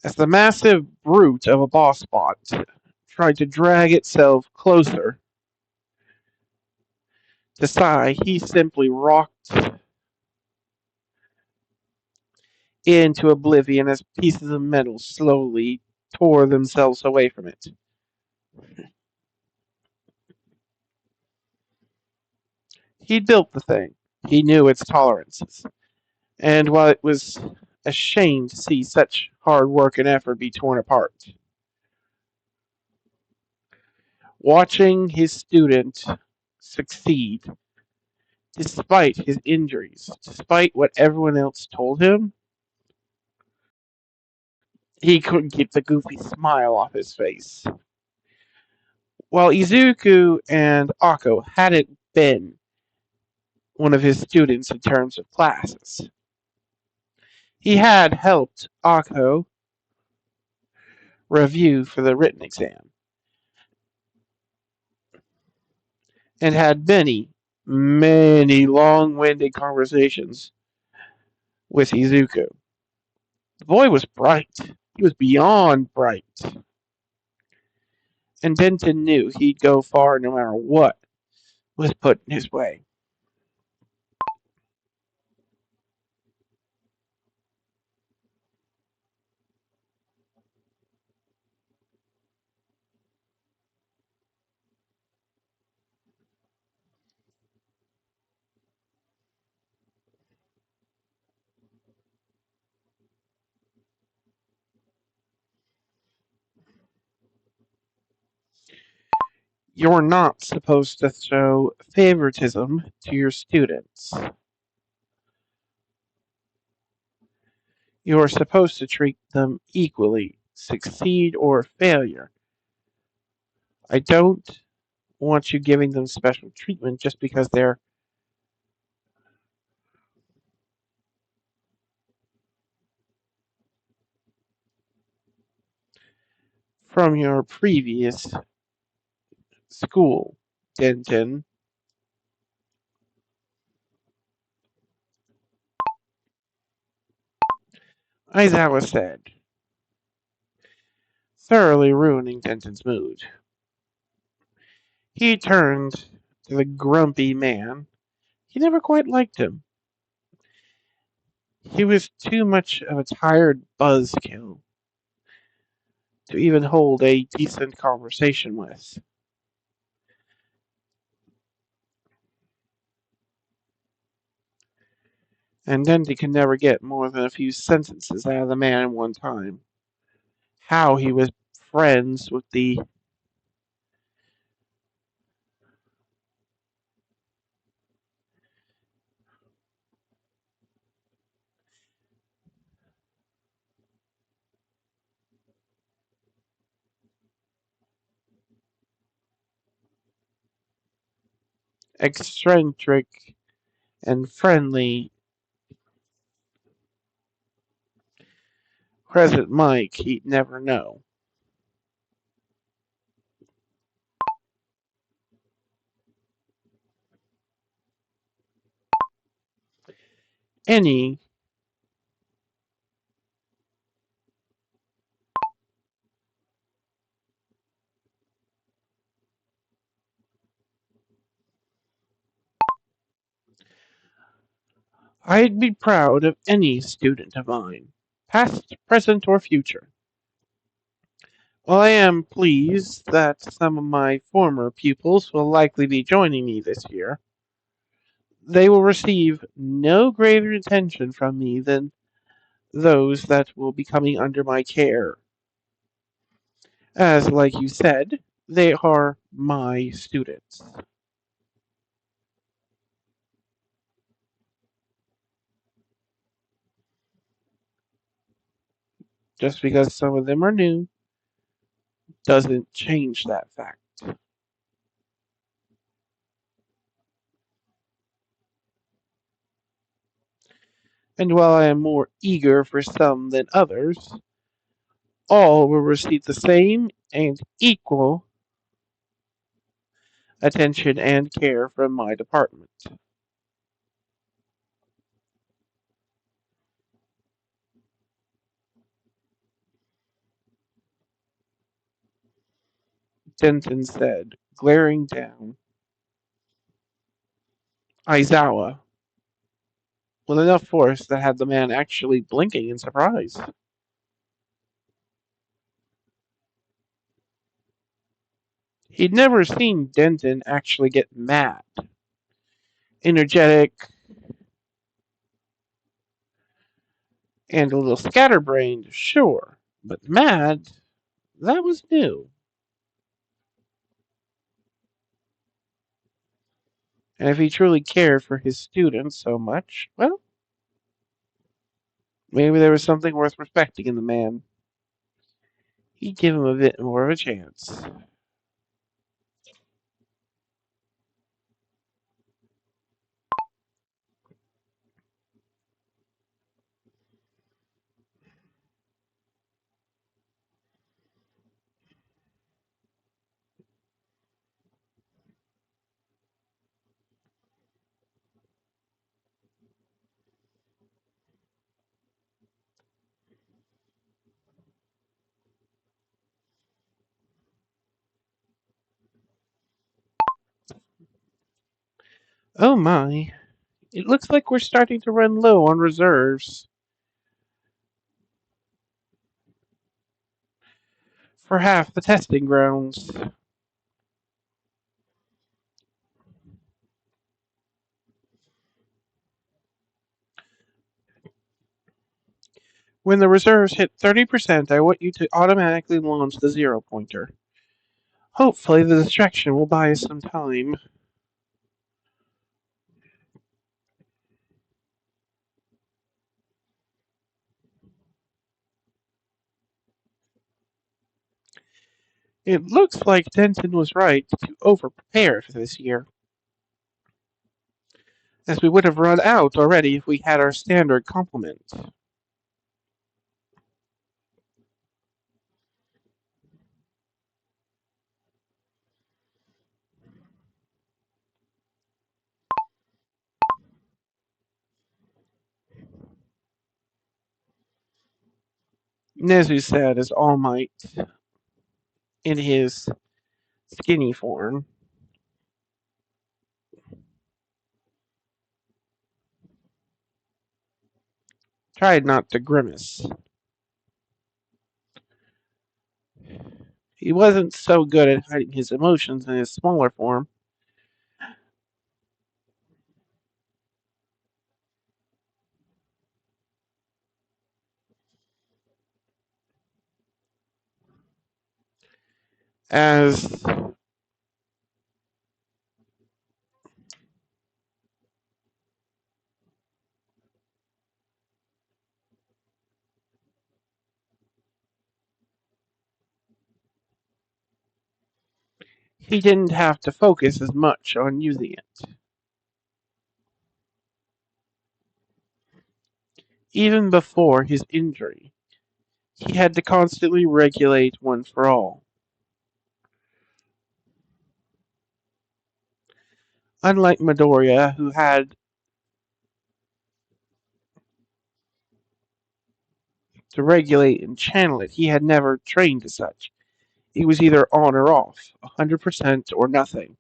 As the massive brute of a boss bot tried to drag itself closer to Sai, he simply rocked into oblivion as pieces of metal slowly tore themselves away from it. He'd built the thing. He knew its tolerances. And while it was a shame to see such hard work and effort be torn apart, watching his student succeed despite his injuries, despite what everyone else told him, he couldn't keep the goofy smile off his face. While Izuku and Akko hadn't been one of his students in terms of classes, he had helped Akko review for the written exam and had many long-winded conversations with Izuku. The boy was bright. He was beyond bright. And Denton knew he'd go far no matter what was put in his way. You're not supposed to show favoritism to your students. You're supposed to treat them equally, succeed or failure. I don't want you giving them special treatment just because they're from your previous school, Denton, Aizawa said, thoroughly ruining Denton's mood. He turned to the grumpy man. He never quite liked him. He was too much of a tired buzzkill to even hold a decent conversation with. And Denton could never get more than a few sentences out of the man in one time. How he was friends with the eccentric and friendly present Mike, he'd never know. Any I'd be proud of any student of mine, past, present, or future. While I am pleased that some of my former pupils will likely be joining me this year, they will receive no greater attention from me than those that will be coming under my care. As, like you said, they are my students. Just because some of them are new doesn't change that fact. And while I am more eager for some than others, all will receive the same and equal attention and care from my department. Denton said, glaring down. Aizawa, with enough force that had the man actually blinking in surprise. He'd never seen Denton actually get mad. Energetic and a little scatterbrained, sure, but mad, that was new. And if he truly cared for his students so much, well, maybe there was something worth respecting in the man. He'd give him a bit more of a chance. Oh my, it looks like we're starting to run low on reserves for half the testing grounds. When the reserves hit 30%, I want you to automatically launch the zero pointer. Hopefully, the distraction will buy us some time. It looks like Denton was right to over-prepare for this year, as we would have run out already if we had our standard complement. Nezu said as All Might, in his skinny form, tried not to grimace. He wasn't so good at hiding his emotions in his smaller form. As he didn't have to focus as much on using it. Even before his injury, he had to constantly regulate One for All. Unlike Midoriya, who had to regulate and channel it, he had never trained as such. He was either on or off, 100% or nothing.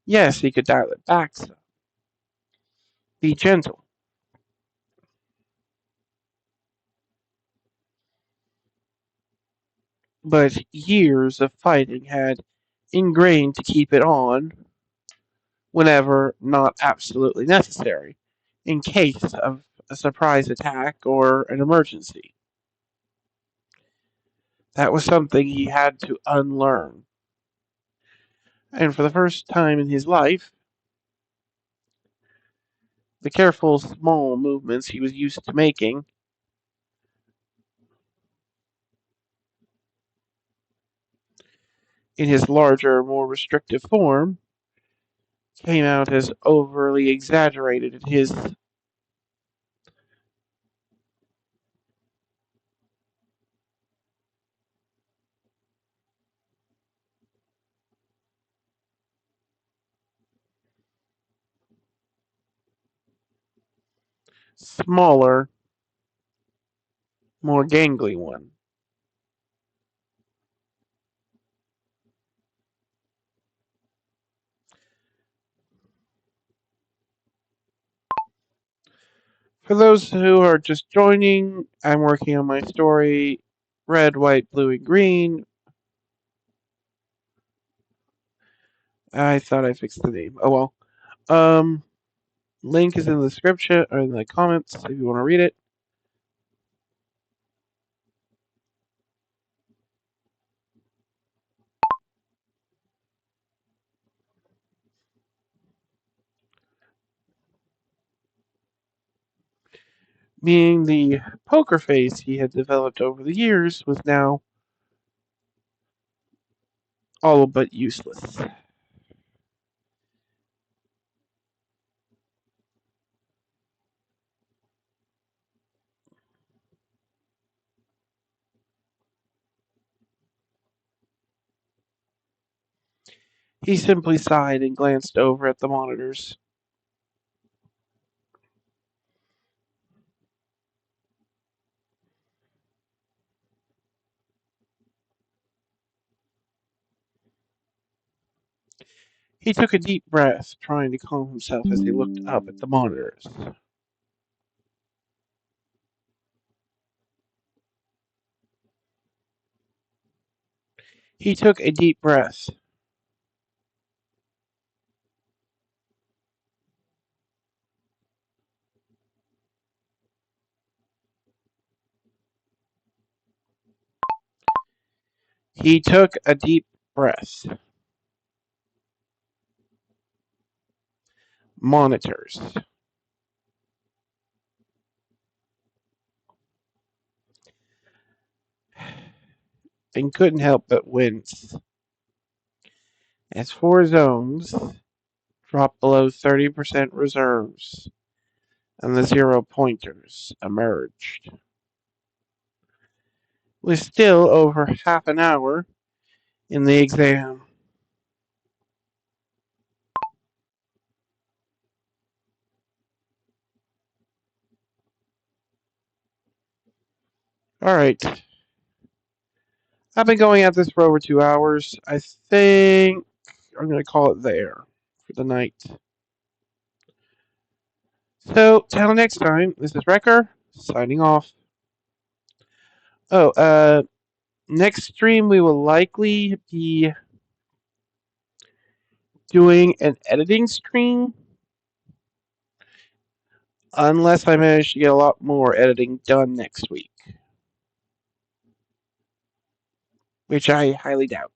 Yes, he could dial it back some. Be gentle. But years of fighting had ingrained to keep it on whenever not absolutely necessary, in case of a surprise attack or an emergency. That was something he had to unlearn. And for the first time in his life, the careful small movements he was used to making in his larger, more restrictive form came out as overly exaggerated in his smaller, more gangly one. For those who are just joining, I'm working on my story Red, White, Blue, and Green. I thought I fixed the name. Oh well. Um, Link is in the description or in the comments if you want to read it. Meaning the poker face he had developed over the years was now all but useless. He simply sighed and glanced over at the monitors. He took a deep breath, trying to calm himself as he looked up at the monitors. He took a deep breath. He took a deep breath. Monitors. And couldn't help but wince. As four zones dropped below 30% reserves and the 0 pointers emerged. With still over half an hour in the exam. Alright. I've been going at this for over 2 hours. I think I'm going to call it there for the night. So, till next time, this is Wrecker, signing off. Oh, next stream we will likely be doing an editing stream. Unless I manage to get a lot more editing done next week. Which I highly doubt.